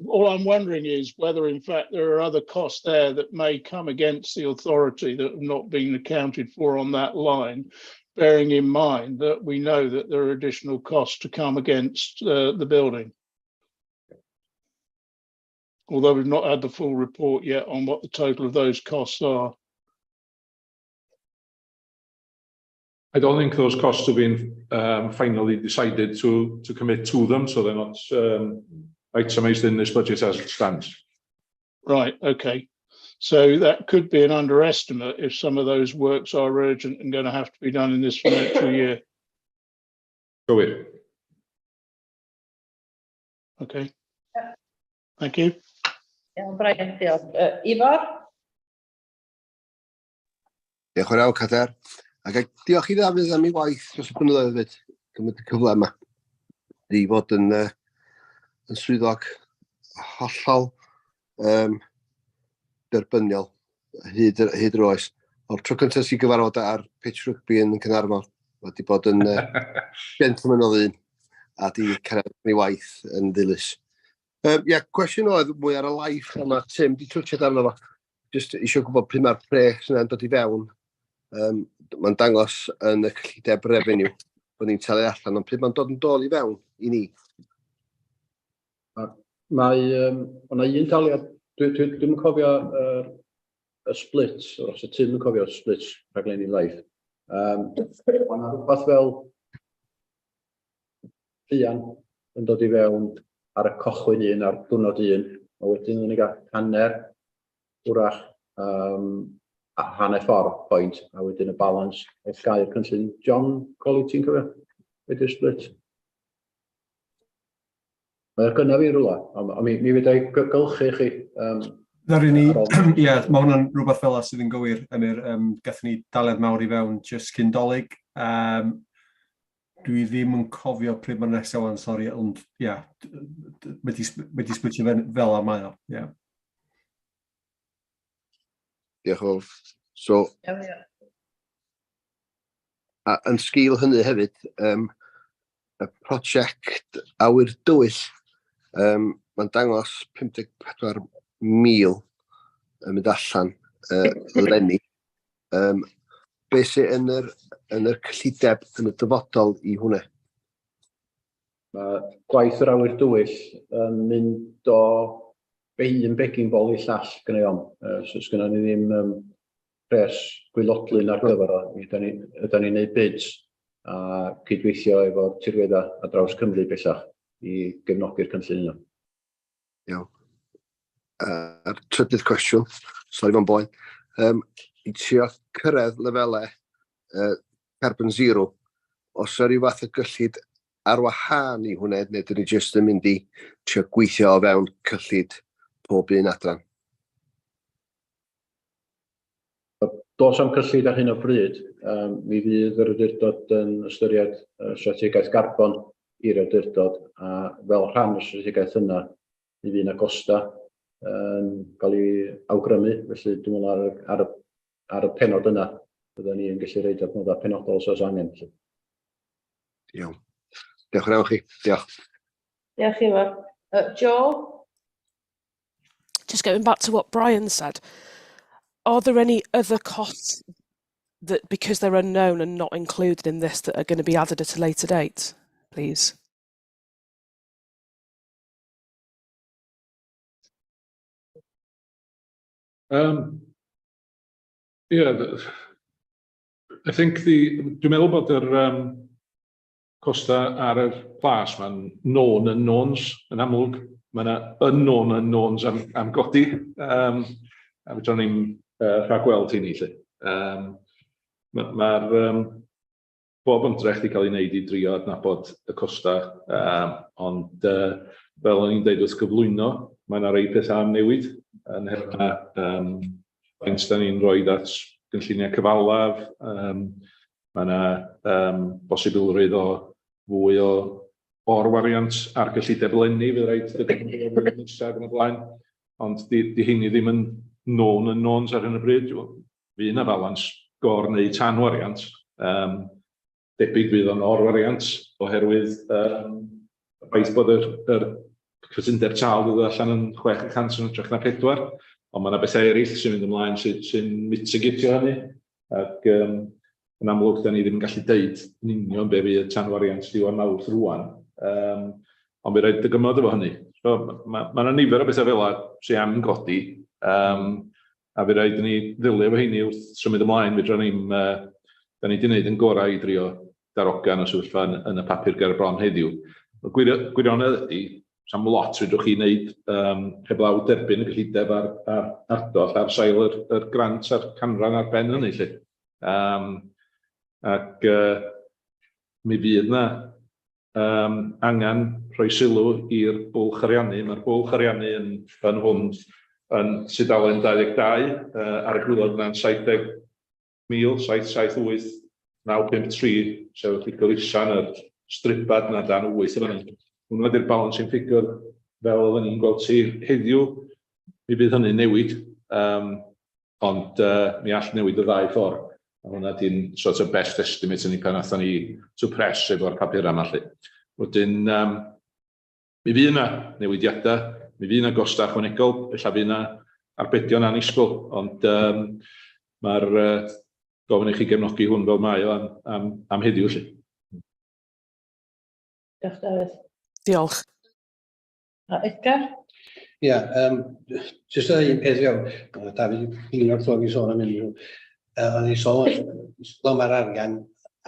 Speaker 9: All I'm wondering is whether, in fact, there are other costs there that may come against the authority that have not been accounted for on that line, bearing in mind that we know that there are additional costs to come against the building. Although we've not had the full report yet on what the total of those costs are.
Speaker 7: I don't think those costs have been finally decided to commit to them, so they're not itemised in this budget as it stands.
Speaker 9: Right, okay. So that could be an underestimate if some of those works are urgent and going to have to be done in this financial year.
Speaker 7: Gywir.
Speaker 9: Okay. Thank you.
Speaker 3: Iawn, Brian, diolch. Ifor?
Speaker 11: Diolch yn fawr, Cader. Ac diolch i Dafydd am ei waith dros y blynyddoedd hefyd, gymryd y cyfle yma i fod yn swyddog hollol derbyniol hyd yr oes. O'r tro cyntaf sy'n gyfarfod ar pitch rugby yn Caernarfon, wedi bod yn gentleman o ddyn a di cyrraedd ei waith yn ddilys. Cwestiwn oedd mwy ar y live yma, Tim, di twtio darno fo. Just eisiau gwybod pryd mae'r pres yna'n dod i fewn. Mae'n dangos yn y cyllideb revenue bod ni'n talu allan, ond pryd mae'n dod yn dod i fewn i ni?
Speaker 5: O'na un taliad, dwi'n cofio y split, os y Tim yn cofio split rhaglenni live. O'na rhywbeth fel rhian yn dod i fewn ar y cochwyn un, ar dwrnod un, a wedyn yn ei gael hanner wrach a hanner ffordd point, a wedyn y balans oedd gair cynllun. John, Colin, ti'n cofio? Wedi'r split? Mae'r gynna fi rwla, ond mi fydda i gylchu chi.
Speaker 6: Ie, mae hwnna'n rhywbeth fel sydd yn gywir, Emyr. Gathon ni daled mawr i fewn just cyn dolyg. Dwi ddim yn cofio pryd mae'r nesaf o'n sori, ond ie, wedi splitio fel a mae o.
Speaker 11: Diolch yn fawr. So, yn sgil hynny hefyd, y prosiect awyr dywyll, mae'n dangos 54,000 yn mynd allan lenni. Be sy'n yn yr cyllideb yn y dyfodol i hwnna?
Speaker 5: Mae gwaith yr awyr dywyll yn mynd o un begin bol i llall gynnau om. So sgynna ni ddim pres gwylodlun ar gyfer o. Ydyn ni'n neud bids a cydweithio efo'r tirweddau a draws Cymru bellach i gefnogi'r cynllun yno.
Speaker 11: Iawn. A'r trydydd cwestiwn, sori fo'n boen, i trio cyrraedd lefelau carbon zero, os yna rhyw fath o gyllid ar wahân i hwnna, neu dyn ni jyst yn mynd i trio gweithio o fewn cyllid pob un adran?
Speaker 5: Does am cyllid ar hyn o bryd, mi fydd yr awdurdod yn ystyried strategaeth garbon i'r awdurdod, a fel rhan y strategaeth yna, mi fydd yna gosta yn cael ei awgrymu, felly dwi'n meddwl ar y penod yna, byddwn ni yn gallu reid adnoddau penodol os oes angen.
Speaker 11: Iawn. Diolch yn awr chi. Diolch.
Speaker 3: Diolch Ifor. Joe?
Speaker 12: Just going back to what Brian said, are there any other costs that, because they're unknown and not included in this, that are going to be added at a later date, please?
Speaker 7: Yeah, I think dwi'n meddwl bod yr costa ar y plas mae'n known unknowns yn amlwg. Mae yna unknown unknowns am godi. A fydron ni'n rhagweld hynny lle. Mae'r bob ymdrech wedi cael ei wneud i drio adnabod y costa, ond fel o'n i'n deud wrth gyflwyno, mae yna rei pethau am newid yn herna faint da ni'n rhoi at gynlluniau cyfalaf. Mae yna bosibilrwydd o fwy o orwariant ar gyllideb lenni, fydd rhaid nesaf yn y blaen, ond di hynny ddim yn known unknowns ar hyn o bryd. Fydd yna balans gor neu tanwariant, debyg fydd o'n orwariant oherwydd y ffaith bod yr cytundeb tal fydd allan yn 6% yn ytrach na 4, ond mae yna bethau eraill sy'n mynd ymlaen sy'n mitigatio hynny, ac yn amlwg da ni ddim yn gallu deud yn union be fydd y tanwariant diwedd Mawrth rwan, ond bydd rhaid dygymod efo hynny. So, mae yna nifer o bethau fel sy'n am godi, a bydd rhaid ni ddilio efo hynny wrth symud ymlaen, da ni wedi gwneud yn gorau i drio darogan o sefyllfa yn y papur ger bron heddiw. Gwirionedd ydy, sam lot fedrwch chi wneud heblaw derbyn y gyllideb ar ardoll ar sail yr grant a'r canran ar ben hynny lle. Ac mi fydd yna angen rhoi sylw i'r bwlch ariannu. Mae'r bwlch ariannu yn hwn yn tudalen 22 ar y gwylod yna'n 70,778,953, sef y ffigwr isan yr stripad yna dan 8 yma. Hwnnw ydy'r balancing figure fel oedden ni'n gweld ti heddiw. Mi fydd hynny'n newid, ond mi all newid y ddau ffordd. Hwnnw ydy'n sort of best estimate yn ei pan atho ni to press efo'r papur yma lle. Wedyn, mi fydd yna newidiadau, mi fydd yna gosta ychwanegol, felly fydd yna arbedion annisgwyl, ond mae'r gofyn i chi gefnogi hwn fel mae o am heddiw lle.
Speaker 3: Diolch Dafydd.
Speaker 12: Diolch.
Speaker 3: Edgar?
Speaker 13: Ia, jyst un peth iawn, Dafydd, un o'r ffwrdd i sôn am unrhyw. O'n i sôn am yr arian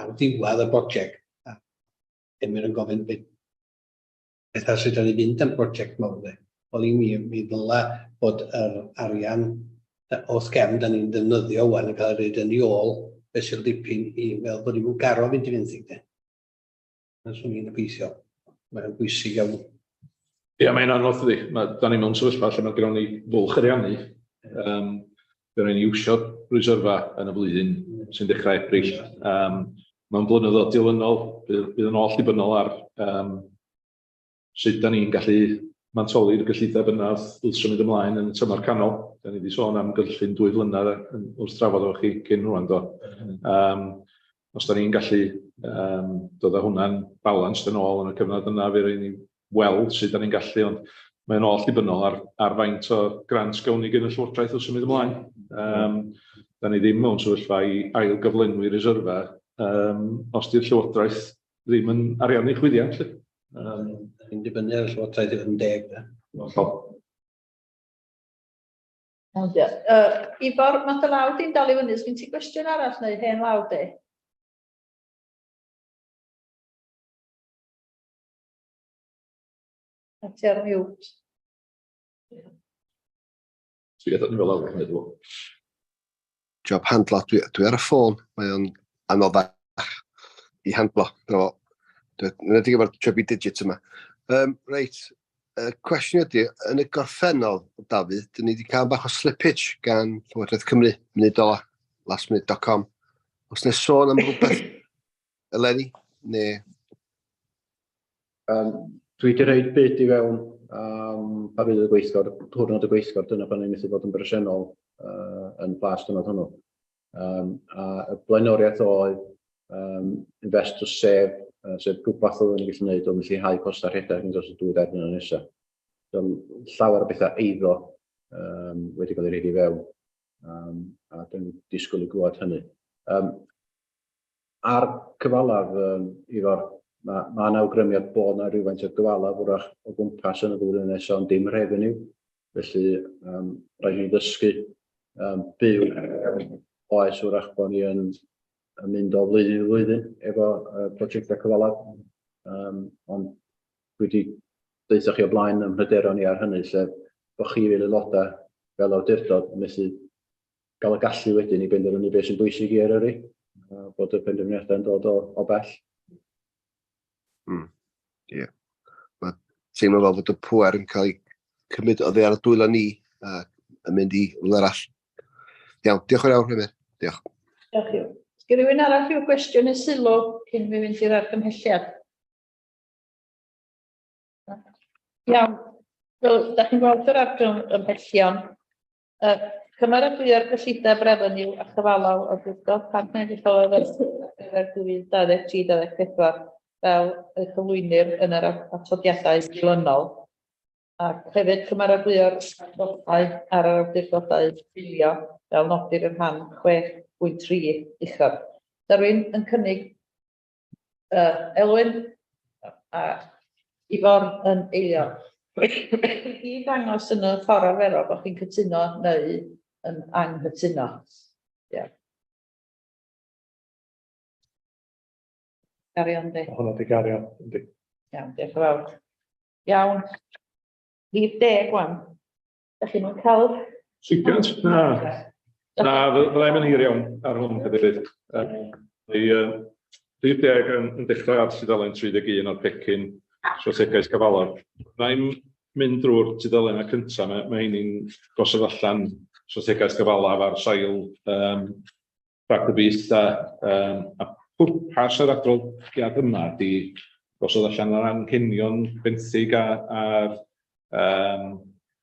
Speaker 13: ar ddiwedd y brosiect, a ymwyr yn gofyn beth pethau sydd wedi fynd am brosiect mawr. Oli mi ddyla bod yr arian o sgefn da ni'n defnyddio wan yn cael ei reid yn ei ôl fesul dipyn i fel bod ni'n garo fynd i fynd. Yn swn i'n obeithio. Mae'n bwysig iawn.
Speaker 7: Ie, mae'n anodd ydi. Da ni mewn sefyllfa lle mae gennym ni fwlch ariannu. Byddwn ni'n iwsio reserfa yn y flwyddyn sy'n dechrau Ebrill. Mae'n blynyddoedd dilynol, bydd yn oll dibynnol ar sut da ni'n gallu mantoli'r gyllideb yna wrth symud ymlaen yn y tymor canol. Da ni wedi sôn am gyllun 2 flynedd wrth drafod efo chi cyn rwan do. Os da ni'n gallu dod â hwnna'n balanced yn ôl yn y cyfnod yna, fe rhaid ni weld sut da ni'n gallu, ond mae'n oll dibynnol ar faint o grant gawn ni gen y Llywodraeth wrth symud ymlaen. Da ni ddim mewn sefyllfa i ail-gyflenwi reserfa os di'r Llywodraeth ddim yn ariannu chwyddiant.
Speaker 13: Ni'n dibynnu ar y Llywodraeth yn 10.
Speaker 3: Ifor, mae dy law di'n dal i fyny. Sgyn ti gwestiwn arall neu hen law di? A ti ar mute.
Speaker 7: Swydd yn fel awr, meddwl.
Speaker 11: Job handlo. Dwi ar y ffôn. Mae o'n anoddach i handlo. Dwi'n edrych efo'r chubby digits yma. Reit, cwestiwn ydy, yn y gorffennol, Dafydd, dyn ni wedi cael bach o slippage gan Llywodraeth Cymru, munud o lastminute.com. Os nes sôn am rhywbeth eleni, neu...
Speaker 5: Dwi wedi rhaid byd i fewn pa fydd y gweithgor, diwrnod y gweithgor, dyna pan ni'n methu bod yn bresennol yn blas dynod hwnnw. A y blaenoriaeth oedd invest to save, sef rhywbeth oedd yn gallu gwneud oedd yn lleihau costau rhedeg yn dros y 2 blynedd nesaf. Llawer o bethau eiddo wedi cael ei reid i fewn, a dwi'n disgwyl i glywed hynny. Ar cyfalaf, Ifor, Mae'n awgrymiad bod yna rhywfaint o gyfalaf wrach o gwmpas yn y flwyddyn nesaf ond dim revenue. Felly, rhaid ni ddysgu byw oes wrach bod ni yn mynd o flwyddyn i flwyddyn efo prosiectau cyfalaf. Ond dwi wedi deitha chi o blaen ym mhryderon ni ar hynny, sef bod chi fel aelodau fel awdurdod yn methu gael y gallu wedyn i benderfynu beth sy'n bwysig i Eryri, bod y penderfyniadau yn dod o bell.
Speaker 11: Ie. Mae teimlo fel fod y pŵer yn cael ei cymryd o dde ar y dwylo ni a yn mynd i rhywle arall. Iawn, diolch yn iawn, Rhymir. Diolch.
Speaker 3: Diolch i'w. Sgyn rhywun arall i'w gwestiwn neu sylw cyn mi fynd i'r argymhelliad? Iawn. Wel, da chi'n gweld yr argymhellion. Cymeradwyo'r gyllideb revenue a chyfalaw o gwrthod partneriaethol ar 2023-2024 fel y cyflwynir yn yr atodiadau dilynol. Ac hefyd cymeradwyo'r adnodau ar yr awdurdodau filio fel nodir yn rhan 6.3 uchod. Da rwy'n yn cynnig Elwyn a Ifor yn eilio. I ddangos yn y ffordd arferol bod chi'n cytuno neu yn anghytuno. Yeah. Garion di.
Speaker 1: Hwnnw di garion.
Speaker 3: Iawn, diolch yn fawr. Iawn. Rhif 10 gwan. Da chi'n cael...
Speaker 7: Sicant? Na, fyddai'n mynd hir iawn ar hwn, Cadeirydd. Rhif 10 yn dechrau ar tudalen 31 o'r pecyn strategaeth cyfalaf. Fyddai'n mynd drwy'r tudalen y cyntaf, mae hynny'n gosod allan strategaeth cyfalaf ar sail rhag y byd a pwrpas yr adroddiad yma ydy gosod allan ar anghenion benthyg a'r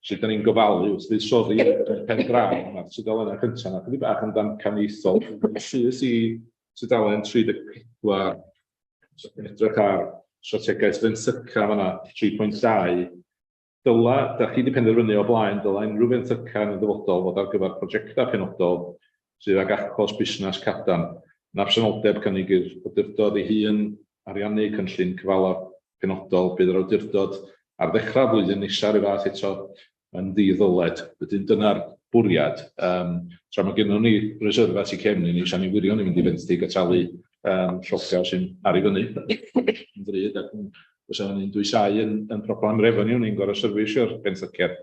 Speaker 7: sydd ni'n gofalu wrth fuddsoddi pen draw ar tudalen cyntaf na chydig bach yn damcaniaethol. Sydd i tudalen 34 edrych ar strategaeth fenthyca yma 3.2 dyla, da chi wedi penderfynu o blaen, dyla unrhyw fenthyca yn y dyfodol fod ar gyfer prosiectau penodol sydd ag achos busnes cadarn. Yn absenoldeb cynnig i'r awdurdod ei hun ariannu cynllun cyfalaf penodol bydd yr awdurdod ar ddechrau flwyddyn nesaf rhyw fath eto yn ddi-ddyled. Wedyn dyna'r bwriad. Tra mae gennym ni reserfa tu cefn ni, sian ni wirion i fynd i fenthyg a talu llofgau sy'n ar ei fyny. Yn drud ac os yna ni'n dwysau yn problem revenue, ni'n gorau syrfeisio'r benthyciad.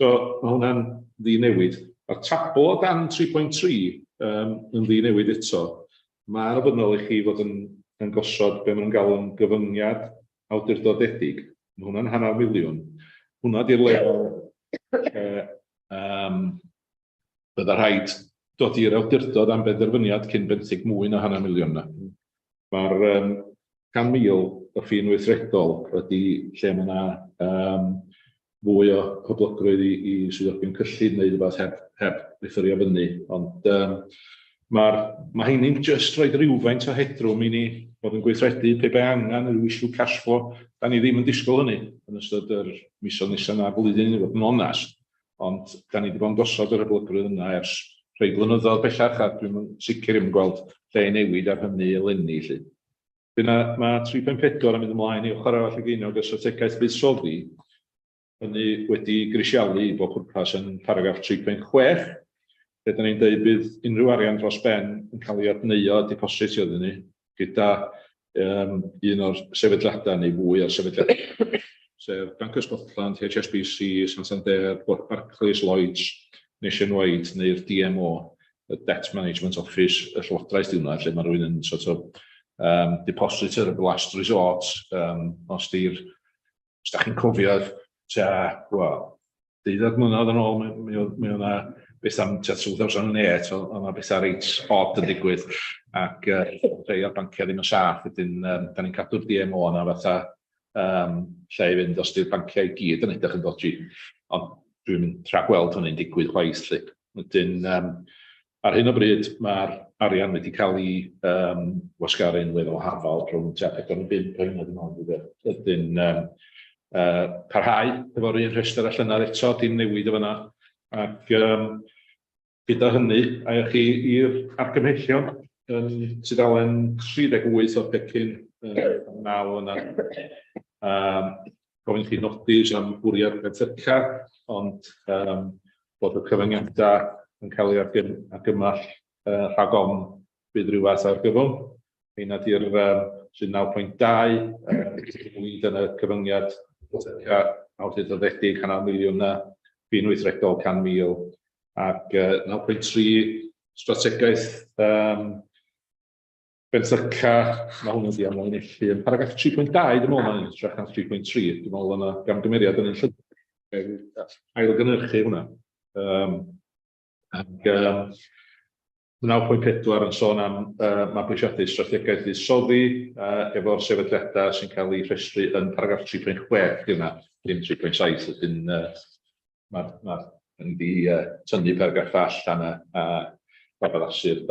Speaker 7: So mae hwnna'n ddi-newid. Mae'r tabl o dan 3.3 yn ddi-newid eto. Mae'r ofynnol i chi fod yn gosod be maen nhw'n gael yn gyfyngiad awdurdodedig. Mae hwnna'n £500,000. Hwnna di'r lefel bydda rhaid dod i'r awdurdod am benderfyniad cyn benthyg mwy na £500,000. Mae'r 100,000 o ffin weithredol ydy lle mae yna fwy o hyblygrwydd i swyddogion cyllid neu rhywbeth heb referio fyny. Ond mae hynny'n just roed rhywfaint o hedrwm i ni fod yn gweithredu pe bai angen yr issue cash flow. Da ni ddim yn disgwyl hynny yn ystod yr misoedd nesaf na'r flwyddyn i fod yn onest. Ond da ni wedi bod yn gosod yr hyblygrwydd yna ers rhai blynyddoedd bellach a dwi'n sicr yn gweld lle newid ar hynny eleni. Mae 3.4 yn mynd ymlaen i ochr arall y geinog y strategaeth buddsoddi. Hynny wedi grisialu i bob pwrpas yn paragraff 3.6. Lle da ni'n dweud bydd unrhyw arian dros ben yn cael ei adneuo deposit iddyn ni gyda un o'r sefydliadau neu fwy o'r sefydliadau. Sef Banc Ysgotland, HSBC, Santander, Barclays, Lloyds nationwide neu'r DMO, y Debt Management Office, y Llywodraeth yna, lle mae rhywun yn sort of depositor of last resort, os da chi'n cofio, wel, 10 mlynedd yn ôl, mi o'na beth am 2008, o'na beth ar reit odd yn digwydd, ac rhai o'r banciau ddim yn saff, wedyn da ni'n cadw'r DMO yna fatha lle i fynd os di'r banciau i gyd yn edrych yn dodgy, ond dwi'n mynd rhagweld hynny'n digwydd chwaith lly. Wedyn, ar hyn o bryd, mae'r arian wedi cael ei wasgaru'n weddol hafal rhwng 45 mlynedd yn ôl. Wedyn, parhau efo'r un rhestr allan ar eto, dim newid o fyna. Ac gyda hynny, aeth chi i'r argymhellion yn tudalen 38 o'r pecyn 9 yna. Gofyn chi nodi am bwriad Bentyca, ond bod y cyfyngiadau yn cael ei argymall rhag ofn bydd rhywbeth ar gyfwng. Heina di'r 9.2, wyd yn y cyfyngiad awdurdodedig 100,000 fi'n weithredol 100,000, ac 9.3 strategaeth Bentyca, mae hwnnw di am oenillu yn paragraff 3.2, dwi'n meddwl mae'n edrych ar 3.3, dwi'n meddwl yna gamgymeriad yn un ailgynhyrchu hwnna. Ac 9.4 yn sôn am mabwysiadu strategaeth fuddsoddi efo'r sefydliadau sy'n cael ei rhestru yn paragraff 3.6 yna, dim 3.7, ydyn mae'n wedi tynnu paragraff allan a babadasu'r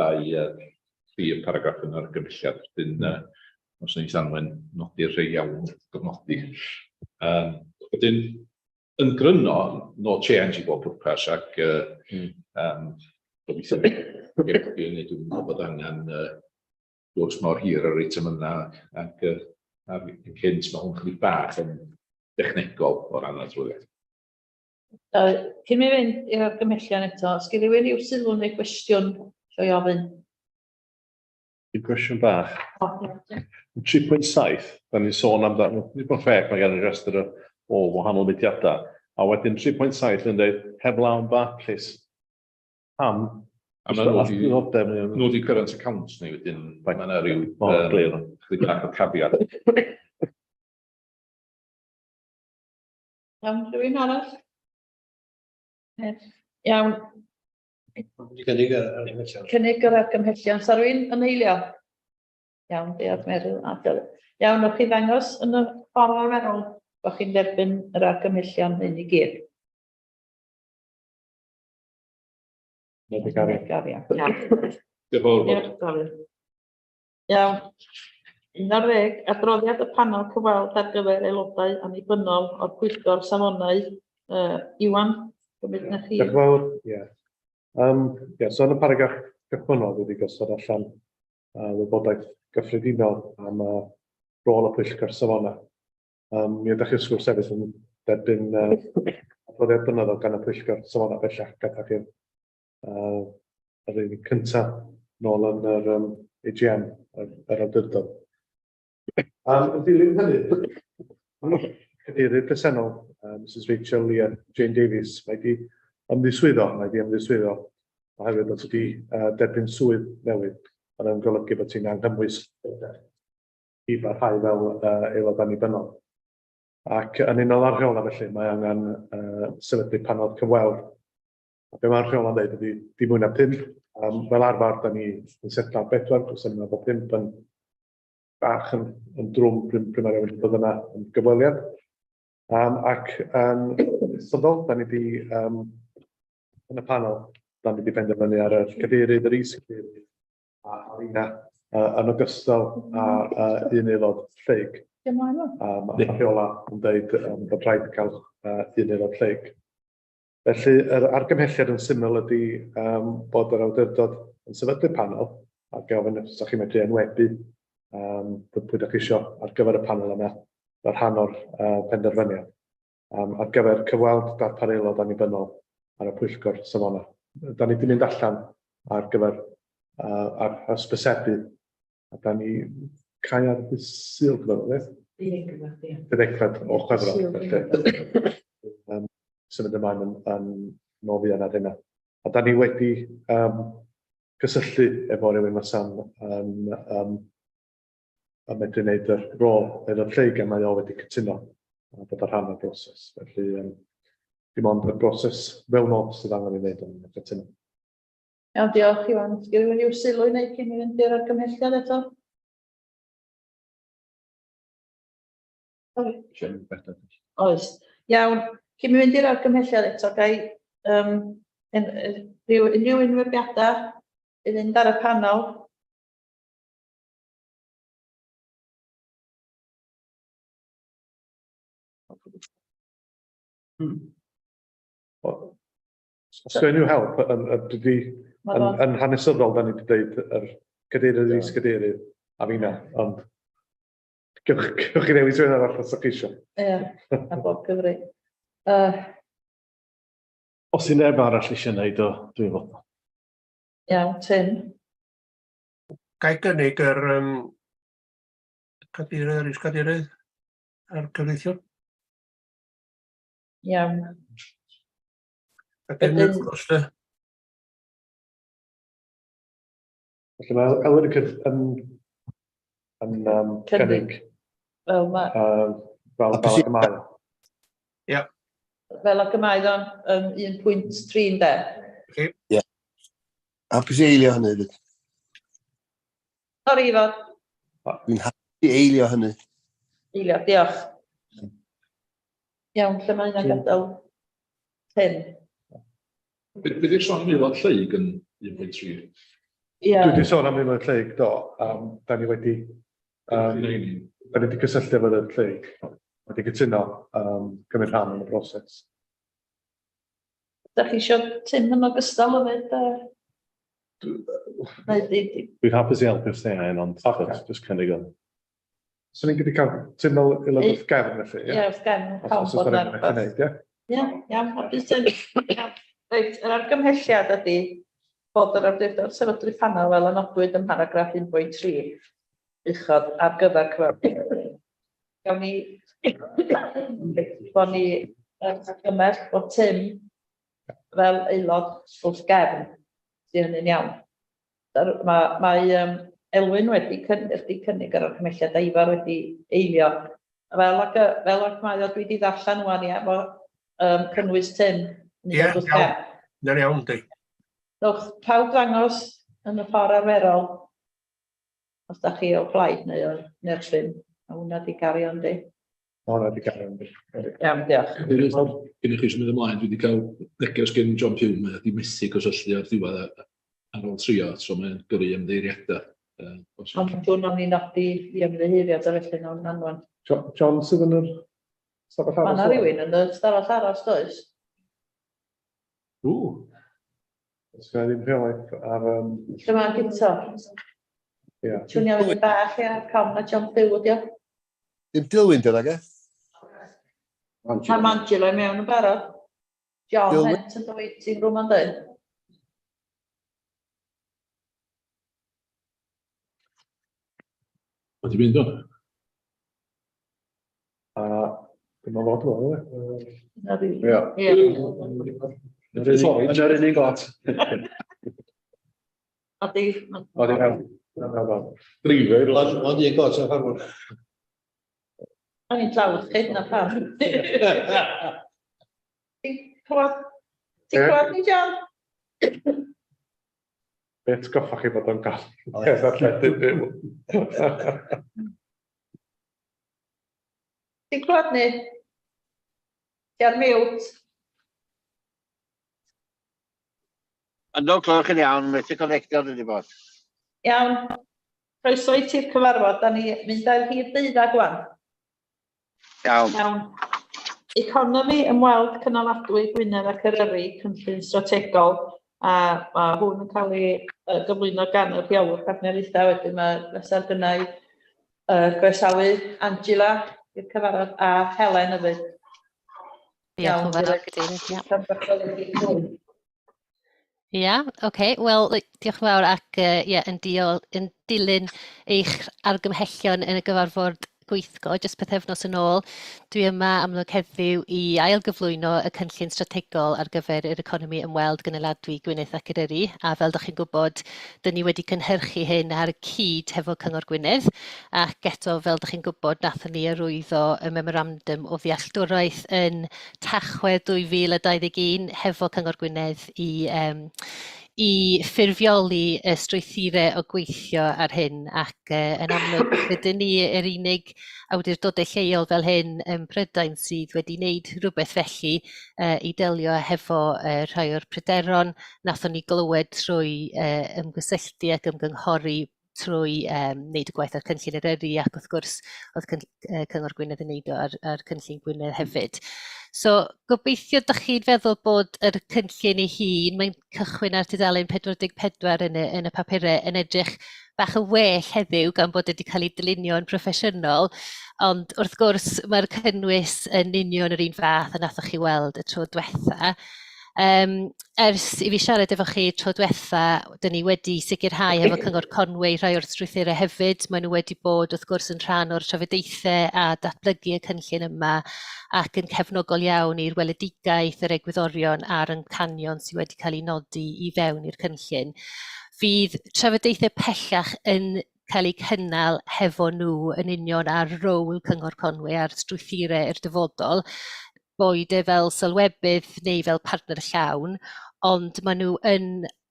Speaker 7: prif paragraff yn yr gymhelliad. Ydyn, os yna i Llanwen, nodi'r rhai iawn gofnodi. Ydyn, yn gryno, no change i bob pwrpas, ac gobeithio dwi'n meddwl bod angen gwrs mor hir yr eitem yna, ac cynt mae hwn chydig bach yn dechnegol o ran adroddiad.
Speaker 3: Cyn mi fynd i'r gymhellion eto, os gyda rhywun i'w sylw neu gwestiwn lle i ofyn?
Speaker 8: Un cwestiwn bach. 3.7, da ni'n sôn am dat, nid bod ffec mae gan y restr o wahanol mudiadau, a wedyn 3.7 yn dweud heblaw yn barcus. Pam?
Speaker 7: Nhw di current accounts ni wedyn, mae yna rhyw chydig bach o cafiad.
Speaker 3: Iawn, rhywun arall? Iawn. Cynnig yr argymhellion. Sa rhywun yn eilio? Iawn, diolch Meryl. Iawn, o'ch chi ddangos yn y ffordd arferol bod chi'n derbyn yr argymhellion hyn i gyd? Iawn. Iawn. 11, adroddiad y panel cyfweld ar gyfer aelodau annibynnol o'r pwyllgor safonau. Iwan, gymryd na chi.
Speaker 1: Diolch yn fawr, ie. So yn y paragraff cychwynnol wedi gosod allan wybodaeth gyffredinol am rôl y pwyllgor safonau. Mi ydych chi'n sgwrs hefyd yn derbyn adroddiad blynyddol gan y pwyllgor safonau bellach gyda chi'r yr unig cyntaf nôl yn yr AGM, yr awdurdod. Yn dilyn hynny, cadeirydd presennol, Mrs Rachel Leah Jane Davies, mae di ymddiswyddo oherwydd bod wedi derbyn swydd newydd yn golygu bod ti'n anghymwys i barhau fel aelod annibynnol. Ac yn unol ar rheola felly, mae angen sefydlu panel cyfweld. A be mae'r rheola'n dweud ydy dim mwy na 5. Fel arfer, da ni yn setlo 4, dwi'n sy'n meddwl bod 5 yn bach yn drwm pryn mae'r rhywun wedi bod yna yn gyfweliad. Ac yn ystodol, da ni wedi, yn y panel, da ni wedi penderfynu ar y cadeirydd, yr is-cadeirydd, a Alina, yn ogystal a un aelod lleug. Mae'r rheola yn dweud bod rhaid cael un aelod lleug. Felly, yr argymhelliad yn syml ydy bod yr awdurdod yn sefydlu panel a gofyn os ydych chi'n medru enwebu pwy ydych chi isio ar gyfer y panel yna fel rhan o'r penderfyniad ar gyfer cyfweld darpar aelod annibynnol ar y pwyllgor safonau. Da ni wedi mynd allan ar gyfer ar hysbysebu a da ni cael ar y Sul gyfnod, Degfed o Chwefror. Symud ymlaen yn nofio yna dyna. A da ni wedi cysylltu efo rhywun fysa'n yn medru wneud yr rôl yn y lleig, a mae o wedi cytuno bod ar rhan o'r broses. Felly, dim ond y broses fewnol sydd angen ei wneud yn cytuno.
Speaker 3: Iawn, diolch Iwan. Sgyn rhywun i'w sylw i wneud cyn i fynd i'r argymhelliad eto? Oes. Iawn, cyn i fynd i'r argymhelliad eto, gai unrhyw unwerfiadau i fynd ar y panel.
Speaker 1: Os gen i'w help, yn hanesyddol, da ni wedi dweud yr cadeirydd, is-cadeirydd a finna, ond gewch chi ddewis rhywun arall os ydych chi eisiau.
Speaker 3: Ie, a bob cyfri.
Speaker 8: Os i neb arall eisiau gwneud o, dwi'n fod.
Speaker 3: Iawn, Tim.
Speaker 14: Gai gynnig yr cadeirydd ar is-cadeirydd a'r cyfreithiwr?
Speaker 3: Iawn.
Speaker 14: Ac yn y costa.
Speaker 1: Felly mae Elwyn yn cynnig
Speaker 3: fel
Speaker 1: y Gymraeg.
Speaker 14: Ie.
Speaker 3: Fel y Gymraeg o'n 1.3 de.
Speaker 11: Ie. Hapus i eilio hynny, dyd.
Speaker 3: Sori, Ifod.
Speaker 11: Dwi'n hapus i eilio hynny.
Speaker 3: Eilio, diolch. Iawn, lle mae hynny'n gadael? Tim.
Speaker 7: Bydd i'r sôn am aelod lleig yn 1.3?
Speaker 1: Dwi wedi sôn am aelod lleig, do. Da ni wedi cysylltu efo aelod lleig. Wedi cytuno cymryd rhan yn y broses.
Speaker 3: Da chi eisiau Tim yn ogystal o fyd?
Speaker 8: Dwi'n hapus i helpu sti ein, ond just cynnig o'n.
Speaker 1: So ni'n gyda cael Tim fel aelod wrth gefn, felly?
Speaker 3: Ie, wrth gefn. Os oes rhywun yn gwneud, ie? Ie, iawn, hapus Tim. Reit, yr argymhelliad ydy bod yr awdurdod sefydlu panel fel anodwyd ym paragraff 1.3 uchod ar gyfer cyfarfod. Gawn ni bod ni argymell bod Tim fel aelod wrth gefn, sydd hynny'n iawn. Mae Elwyn wedi cynnig yr argymhelliad a Ifar wedi eilio. Fel ac mae o dwi wedi ddarllen wan i efo cynnwys Tim.
Speaker 14: Ie, iawn, di.
Speaker 3: Dwch, pawb ddangos yn y ffordd arferol os da chi o blaid neu o'r llyn. A hwnna di gario yndi.
Speaker 1: Hwnna di gario yndi.
Speaker 3: Iawn, diolch.
Speaker 7: Gyn i chi sy'n mynd ymlaen, dwi wedi cael neges gen John Pugh, mae wedi mesu gysylltu ar ddiwedd ar ôl trio, so mae'n gyrru ymddeiriadau.
Speaker 3: Ond dwi'n am ni nodi i ymddeiriad ar felly nawr anwan.
Speaker 1: John sydd yn yr stafell aros?
Speaker 3: Mae yna rhywun yn y stafell aros, does?
Speaker 1: Os gen i ddim rheolaeth ar...
Speaker 3: Lle mae'n gyto? Twnio fydd bach, ia, cawn na John Pugh ydi o.
Speaker 11: Dim Dilwyn dyn ag e?
Speaker 3: Mae Mangelo i mewn yn barod. John Hent yn dweud ti'n rhwm yn dweud.
Speaker 7: Wedi mynd o'n?
Speaker 1: Dim ond fod o'n
Speaker 5: Yn yr unig lot.
Speaker 3: Odi.
Speaker 7: Drifau.
Speaker 13: Ond un got yn ffarmwr.
Speaker 3: O'n i'n tlawd chyd na pam. Ti'n clywed ni, John?
Speaker 1: Beth goffa chi bod o'n gael? Beth ar lledyn byw?
Speaker 3: Ti'n clywed ni? Ti ar mute?
Speaker 15: Ynddo, clywch yn iawn, methu connectio wedi bod.
Speaker 3: Iawn. Croeso i ti'r cyfarfod, da ni mynd ar hir 12 gwan. Iawn. Economi ymweld cynaladwy Gwynedd ac Eryri cynllun strategol, a mae hwn yn cael ei gyflwyno gan y rheolwr partneriaethau. Wedyn mae fesa'r gynnau groesawu Angela i'r cyfarfod a Helen hefyd.
Speaker 16: Diolch yn fawr, Gadeirydd. Ia, oce. Wel, diolch yn fawr ac yn dilyn eich argymhellion yn y gyfarfod gweithgo, jyst pethefnos yn ôl. Dwi yma amlwg heddiw i ailgyflwyno y cynllun strategol ar gyfer yr economi ymweld gynaladwy Gwynedd ac Eryri. A fel ydych chi'n gwybod, dyn ni wedi cynhyrchu hyn ar y cyd hefo Cyngor Gwynedd. Ac eto, fel ydych chi'n gwybod, nathon ni arwyddo y memorandum o ddealltwraeth yn Tachwedd 2021 hefo Cyngor Gwynedd i ffurfioli y strwythurau o gweithio ar hyn ac yn amlwg ydyn ni yr unig awdurdodau lleol fel hyn ym Mhrydain sydd wedi wneud rhywbeth felly i delio hefo rhai o'r pryderon nathon ni glywed trwy ymgysylltu ac ymgynghori trwy wneud y gwaith ar cynllun Eryri ac wrth gwrs oedd Cyngor Gwynedd yn wneud o ar cynllun Gwynedd hefyd. So, gobeithio ydych chi'n feddwl bod yr cynllun ei hun, mae'n cychwyn ar tudalen 44 yn y papurau yn edrych bach yn well heddiw gan bod wedi cael ei dylunio yn proffesiynol, ond wrth gwrs mae'r cynnwys yn union yr un fath a nathoch chi weld y tro diwetha. Ers i fi siarad efo chi tro diwetha, dyn ni wedi sicrhau efo Cyngor Conwy rhai o'r strwythurau hefyd. Maen nhw wedi bod wrth gwrs yn rhan o'r trafodaethau a datblygu y cynllun yma ac yn cefnogol iawn i'r weledigaeth, yr egwyddorion a'r amcanion sydd wedi cael ei nodi i fewn i'r cynllun. Fydd trafodaethau pellach yn cael ei cynnal hefo nhw yn union ar rôl Cyngor Conwy a'r strwythurau i'r dyfodol, boed e fel sylwebydd neu fel partner llawn, ond maen nhw yn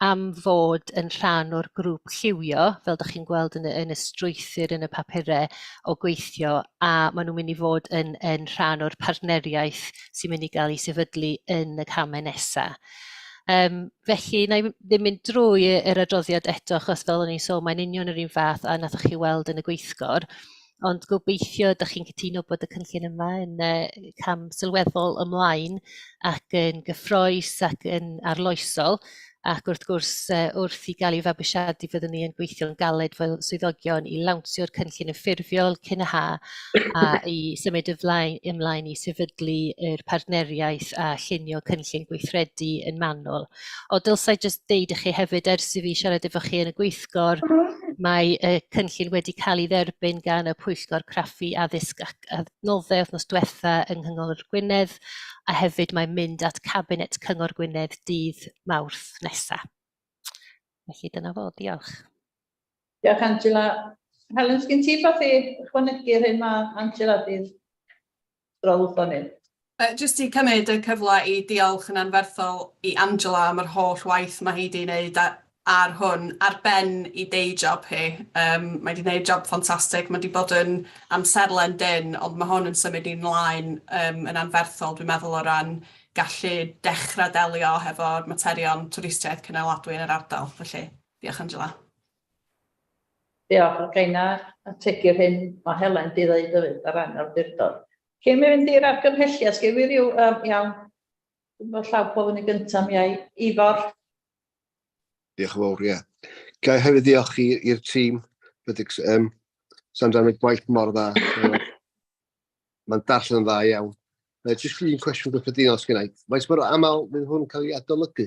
Speaker 16: am fod yn rhan o'r grŵp lliwio, fel ydych chi'n gweld yn y strwythur yn y papurau o gweithio, a maen nhw'n mynd i fod yn rhan o'r partneriaeth sy'n mynd i gael ei sefydlu yn y camau nesaf. Felly, na i ddim mynd drwy yr adroddiad eto, achos fel o'n i'n sôn, mae'n union yr un fath a nathoch chi weld yn y gweithgor. Ond gobeithio ydych chi'n cytuno bod y cynllun yma yn cam sylweddol ymlaen ac yn gyffroes ac yn arloesol. Ac wrth gwrs, wrth i gael ei fabwysiadu, fyddwn ni yn gweithio'n galed fel swyddogion i lawnsio'r cynllun yn ffurfiol cyn y ha a i symud ymlaen i sefydlu yr partneriaeth a llunio cynllun gweithredu yn manwl. O dylsai jyst deud i chi hefyd, ers i fi siarad efo chi yn y gweithgor, mae y cynllun wedi cael ei dderbyn gan y Pwyllgor Craffu Addysg ac Adnoddau wythnos diwetha yng Nghyngor Gwynedd, a hefyd mae'n mynd at Cabinet Cyngor Gwynedd dydd Mawrth nesaf. Felly dyna fo, diolch.
Speaker 3: Diolch Angela. Helen, sgyn ti beth i ychwanegu'r hyn mae Angela dydd drodd o'n hyn?
Speaker 17: Jyst i cymryd y cyfle i diolch yn anferthol i Angela am yr holl waith mae hi wedi wneud ar hwn, ar ben i day job hi. Mae wedi gwneud job ffantastig, mae wedi bod yn amserlen dyn, ond mae hwn yn symud i'n ymlaen yn anferthol, dwi'n meddwl o ran gallu dechrau delio hefo'r materion twristiaeth cynaladwy yn yr ardal. Felly, diolch Angela.
Speaker 3: Diolch, ac eina ategu'r hyn mae Helen di ddeud hefyd ar ran awdurdod. Cyn mi fynd i'r argymhelliad, sgyn fi ryw, iawn, dwi'n bod llaw pob yn y gyntaf mi ai Ifor.
Speaker 11: Diolch yn fawr, ie. Gai hefyd diolch i'r tîm. Sandra, mae'n gwaith mor dda. Mae'n darllen yn dda iawn. Jyst un cwestiwn gyffredinol sgynna i. Faint mor aml fydd hwn cael ei adolygu?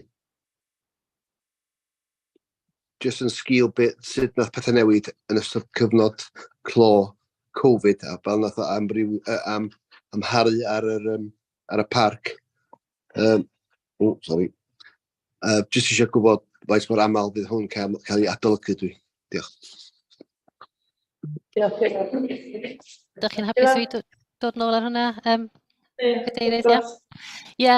Speaker 11: Jyst yn sgil bit sut nath pethau newid yn ystod cyfnod clo Covid a fel nath o amharu ar y parc. Sorry. Jyst eisiau gwybod faint mor aml fydd hwn cael ei adolygu dwi. Diolch.
Speaker 3: Diolch.
Speaker 16: Ydych chi'n hapus i dod nôl ar hwnna? Cadeirydd, ie.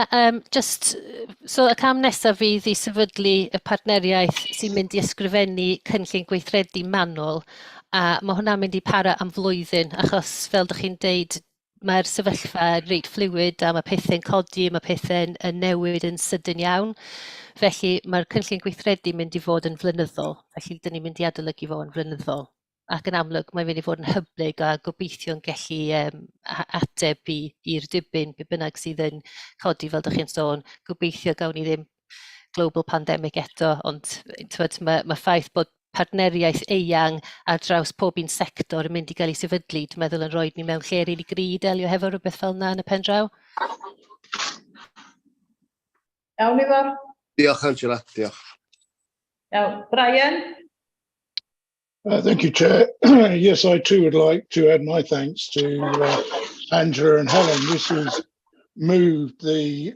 Speaker 16: So y cam nesaf fydd i sefydlu y partneriaeth sy'n mynd i ysgrifennu cynllun gweithredu manwl, a mae hwnna'n mynd i para am flwyddyn, achos fel ydych chi'n deud, mae'r sefyllfa reit fluid a mae pethau'n codi, mae pethau'n newid yn sydyn iawn. Felly mae'r cynllun gweithredu mynd i fod yn flynyddol. Felly dyn ni'n mynd i adolygu fo yn flynyddol. Ac yn amlwg mae'n mynd i fod yn hyblyg a gobeithio'n gallu ateb i'r dibyn be bynnag sydd yn codi fel ydych chi'n sôn. Gobeithio gawn ni ddim global pandemic eto, ond mae ffaith bod partneriaeth eang ar draws pob un sector yn mynd i gael ei sefydlu, dwi'n meddwl yn rhoi ni mewn lle rili gry delio hefo rhywbeth fel yna yn y pen draw.
Speaker 3: Iawn, Ifor?
Speaker 11: Diolch Angela, diolch.
Speaker 3: Iawn, Brian?
Speaker 9: Thank you, Chair. Yes, I too would like to add my thanks to Angela and Helen. This has moved the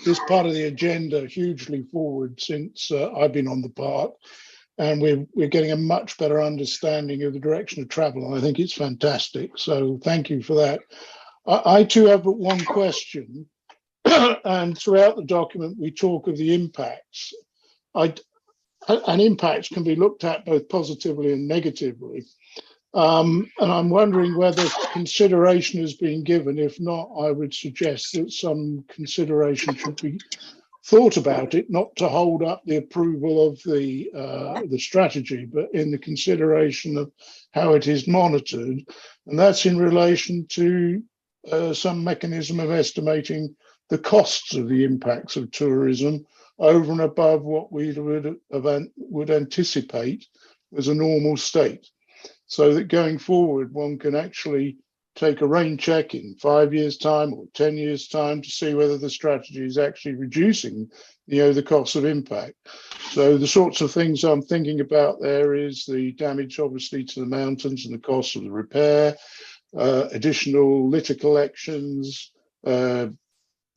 Speaker 9: this part of the agenda hugely forward since I've been on the part, and we're getting a much better understanding of the direction of travel. I think it's fantastic. So thank you for that. I too have but one question, and throughout the document we talk of the impacts. And impacts can be looked at both positively and negatively. And I'm wondering whether consideration has been given. If not, I would suggest that some consideration should be thought about it, not to hold up the approval of the strategy, but in the consideration of how it is monitored. And that's in relation to some mechanism of estimating the costs of the impacts of tourism over and above what we would anticipate as a normal state, so that going forward one can actually take a rain check in 5 years' time or 10 years' time to see whether the strategy is actually reducing the cost of impact. So the sorts of things I'm thinking about there is the damage obviously to the mountains and the cost of the repair, additional litter collections,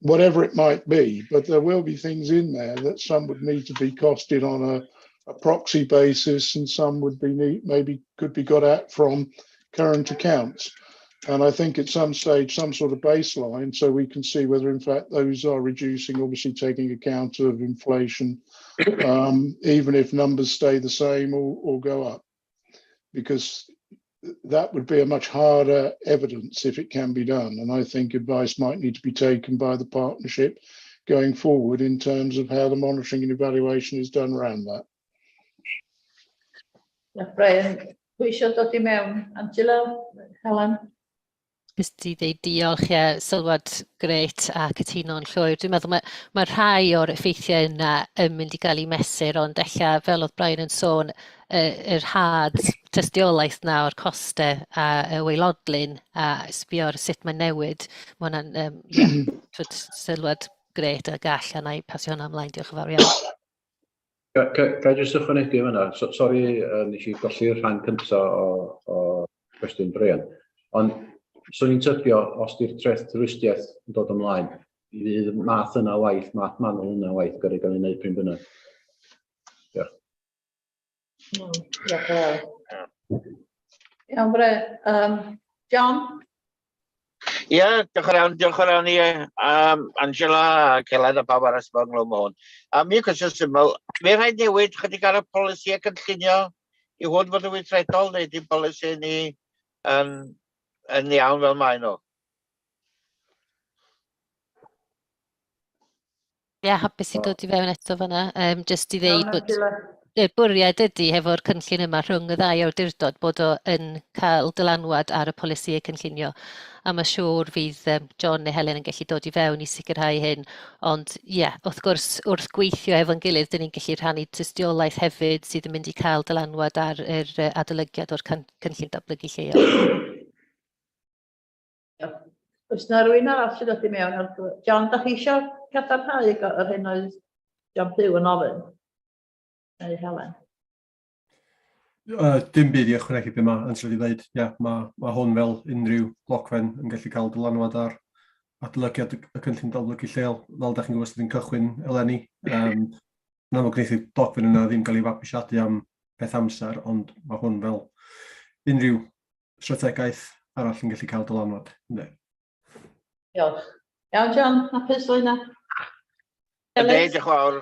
Speaker 9: whatever it might be, but there will be things in there that some would need to be costed on a proxy basis, and some would be maybe could be got at from current accounts. And I think at some stage, some sort of baseline, so we can see whether in fact those are reducing, obviously taking account of inflation, even if numbers stay the same or go up, because that would be a much harder evidence if it can be done. And I think advice might need to be taken by the partnership going forward in terms of how the monitoring and evaluation is done around that.
Speaker 3: Brian, pwy eisiau dod I mewn? Angela, Helen?
Speaker 16: Jyst I ddeud diolch, sylwad grêt a cytuno'n llwyr. Dwi'n meddwl mae rhai o'r effeithiau yna yn mynd I gael I mesur, ond ella fel oedd Brian yn sôn, yr had tystiolaeth na o'r costau a y waelodlin a sbio ar sut mae'n newid. Mae hwnna'n sylwad grêt a gall a na I pasio hwnna ymlaen. Diolch yn fawr iawn.
Speaker 5: Ga I jyst ychwanegu fyna? Sori, nes I golli'r rhan cyntaf o cwestiwn Brian, ond swn i'n tybio os di'r treth twristiaeth yn dod ymlaen, I fydd math yna waith, math manwl yna waith gael ei wneud pryn bynnag. Diolch.
Speaker 3: Diolch yn fawr. Iawn, Brian. John?
Speaker 15: Ie, diolch yn iawn I Angela a Helen a pawb arall sy'n ynglwm o hwn. Mi cwestiwn syml, mae'n rhaid newid chydig ar y polisiau cynllunio I hwn fod yn weithredol, neu di'n polisi ni yn iawn fel mae nhw?
Speaker 16: Ie, hapus I dod I fewn eto fyna. Jyst I ddeud bod y bwriad ydy hefo'r cynllun yma rhwng y ddau awdurdod bod o yn cael dylanwad ar y polisïau cynllunio. A mae siŵr fydd John neu Helen yn gallu dod I fewn I sicrhau hyn. Ond ie, wrth gwrs, wrth gweithio efo'n gilydd, dyn ni'n gallu rhannu tystiolaeth hefyd sydd yn mynd I cael dylanwad ar yr adolygiad o'r cynllun datblygu lleol.
Speaker 3: Oes yna rhywun arall sy'n dod I mewn? John, da chi eisiau cadarnhau yr hyn oedd John Pugh yn ofyn? Neu Helen?
Speaker 6: Dim byd I ychwanegu be mae Angela wedi dweud. Ie, mae hwn fel unrhyw blocfen yn gallu cael dylanwad ar adolygiad y cynllun datblygu lleol, fel da chi'n gwybod sydd yn cychwyn eleni. Yn amlwg wneith y blocfen yna ddim cael ei fabwysiadu am beth amser, ond mae hwn fel unrhyw strategaeth arall yn gallu cael dylanwad.
Speaker 3: Diolch. Iawn, John, hapus o hynna?
Speaker 15: Diolch yn fawr.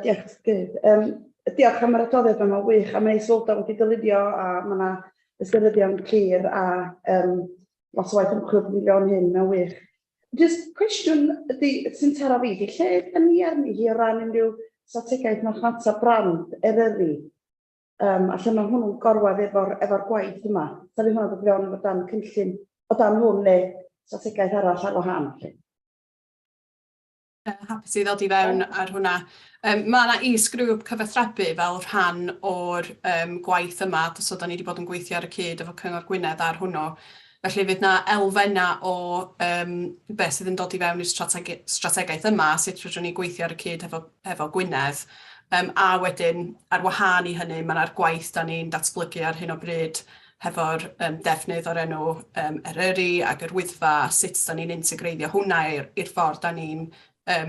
Speaker 18: Diolch, diolch am yr adroddiad yma wych, a mae'n sylwada wedi dylunio a mae yna ysgrifenyddion clir a lot o waith ymchwil miliwn hyn, mae'n wych. Jyst cwestiwn sy'n taro fi, di lle yn ni arni hi o ran unrhyw strategaeth marchnata brand Eryri, a lle mae hwnnw'n gorwedd efo'r gwaith yma. Sa fi hwnna dod fewn o dan cynllun, o dan hwn neu strategaeth arall ar wahan.
Speaker 17: Hapus I ddod I fewn ar hwnna. Mae yna is-grŵp cyfathrebu fel rhan o'r gwaith yma, so da ni wedi bod yn gweithio ar y cyd efo Cyngor Gwynedd ar hwnnw. Felly fydd yna elfenna o beth sydd yn dod I fewn i'r strategaeth yma, sut rydyn ni gweithio ar y cyd efo Gwynedd. A wedyn, ar wahân i hynny, mae'r gwaith da ni'n datblygu ar hyn o bryd hefo'r defnydd o'r enw Eryri ac yr Wyddfa, sut da ni'n integreiddio hwnna i'r ffordd da ni'n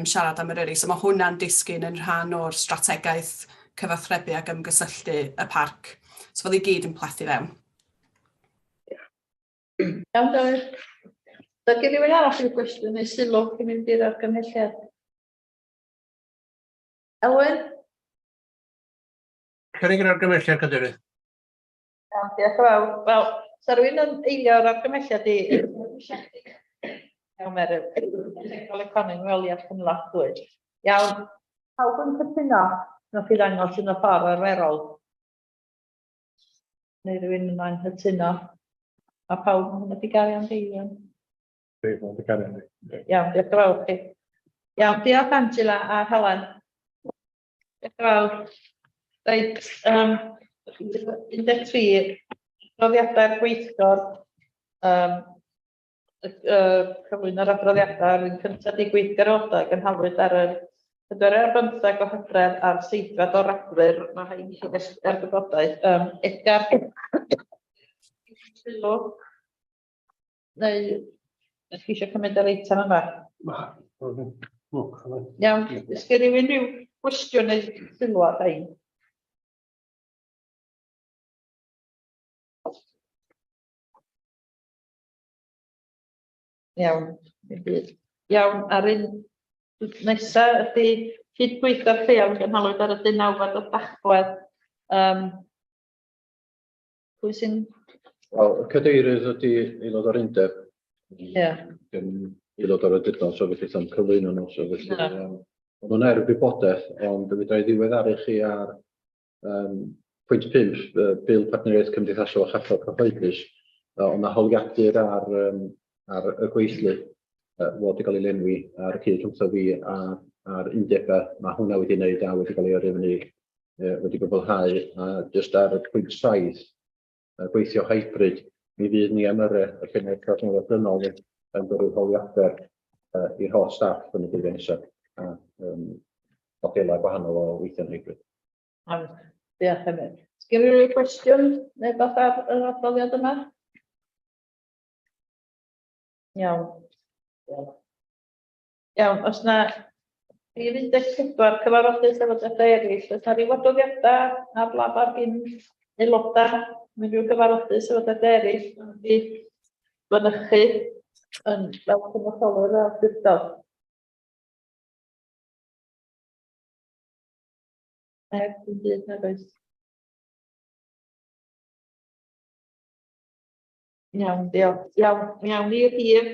Speaker 17: siarad am Eryri. So mae hwnna'n disgyn yn rhan o'r strategaeth cyfathrebu ac ymgysylltu y parc. So fod i gyd yn plethu fewn.
Speaker 3: Iawn, Dafydd. Da gen rywun arall i'w gwestiwn neu sylw cyn mynd i'r argymhelliad? Elwyn?
Speaker 14: Cynnig yr argymhelliad, Cadeirydd.
Speaker 3: Iawn, diolch yn fawr. Wel, sa rhywun yn eilio'r argymhelliad i... Iawn, Meryl. Technolegol economi ymweliad cymlathwy. Iawn, pawb yn cytuno, nwch chi ddangos yn y ffordd arferol. Neu rhywun yn anghytuno. A pawb yn wedi gael iawn deilion.
Speaker 1: Iawn,
Speaker 3: Iawn, diolch yn fawr chi. Iawn, diolch Angela a Helen. Diolch yn fawr. Reit, 13, adroddiadau'r gweithgor, cyflwyno'r adroddiadau yn cyntaf i gweithgor oedau gynhalwyd ar y 4/15 o Hydref a'r 7 o Ragfyr, mae hyn i chi ar gwybodaeth. Edgar, sylw, neu ydych chi eisiau cymryd yr eitem yma? Iawn, ys gen rywun rhyw gwestiwn neu sylw ar hyn? Iawn, iawn, ar un nesaf ydy cydbwyllgor lleol gynhalwyd ar y 19 o Dachwedd. Pwy sy'n...
Speaker 5: Wel, y cadeirydd ydy aelod o'r undeb.
Speaker 3: Ie.
Speaker 5: Aelod o'r awdurdod, so felly am cyflwyno nhw. So felly, ond nhw'n gwybodaeth, ond fydda i ddiweddaru chi ar pwynt 5, bil partneriaeth cymdeithasol a chaffod cyhoeddus. Ond na holiadur ar y gweithlu fod i gael ei lenwi ar y cyd rhwngtho fi a'r undebau. Mae hwnna wedi wneud a wedi cael ei orifynu, wedi gwblhau. A jyst ar y pwynt 7, gweithio hybrid, mi fydd ni am y llynedd cyfnod dynol yn dod i'w holiadur i'r holl staff yn y blwyddyn nesaf. A modelau gwahanol o weithio'n hybrid.
Speaker 3: Diolch yn fawr. Sgen i rywun cwestiwn neu beth ar yr adroddiad yma? Iawn. Iawn, os na rhif 14 cyfarfodydd sefydliadau eraill, oes na ryw adroddiadau ar lafar gyn aelodau mewn rhyw gyfarfodydd sefydliadau eraill wedi mynychu yn fel cymwysolwr a awdurdod? Dim byd nag oes. Iawn, diolch. Iawn, i'r rhif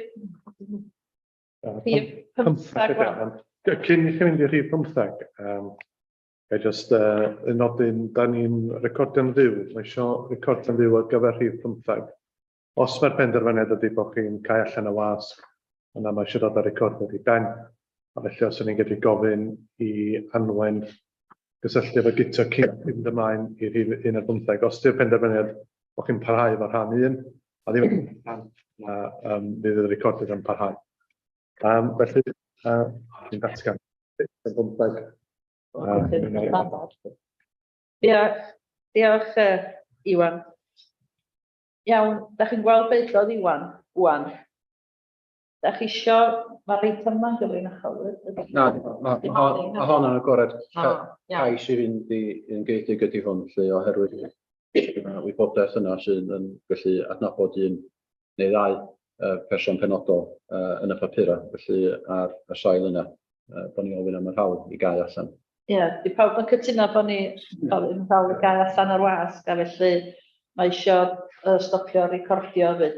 Speaker 3: 15.
Speaker 1: Cyn i chi fynd i'r rhif 15, ga jyst nodyn, da ni'n recordio'n fyw, mae eisiau recordio'n fyw ar gyfer rhif 15. Os mae'r penderfyniad ydy bod chi'n cael allan y wasg, yna mae eisiau dod ar recordio i ben, a felly os ydyn ni'n gallu gofyn i Anwen gysylltu efo gyda cyn mynd ymlaen i rhif 15. Os ydy'r penderfyniad bod chi'n parhau efo rhan 1, a ddim yn rhan, fydd y recordydd yn parhau. Felly, ni'n datgan.
Speaker 3: Diolch, Iwan. Iawn, da chi'n gweld beth oedd Iwan? Da chi isio, mae'r eitem yma'n gyfrinachol?
Speaker 5: Na, mae hon yn agored cais i fynd i'n geithig ydy hwn, oherwydd wybodaeth yna sy'n gallu adnabod un neu ddau person penodol yn y papura, felly ar y sail yna, bod ni ofyn am yr hawl i gael allan.
Speaker 3: Ie, di pawb yn cytuno bod ni yn hawl i gael allan o'r wasg, a felly mae eisiau stopio recordio fyd.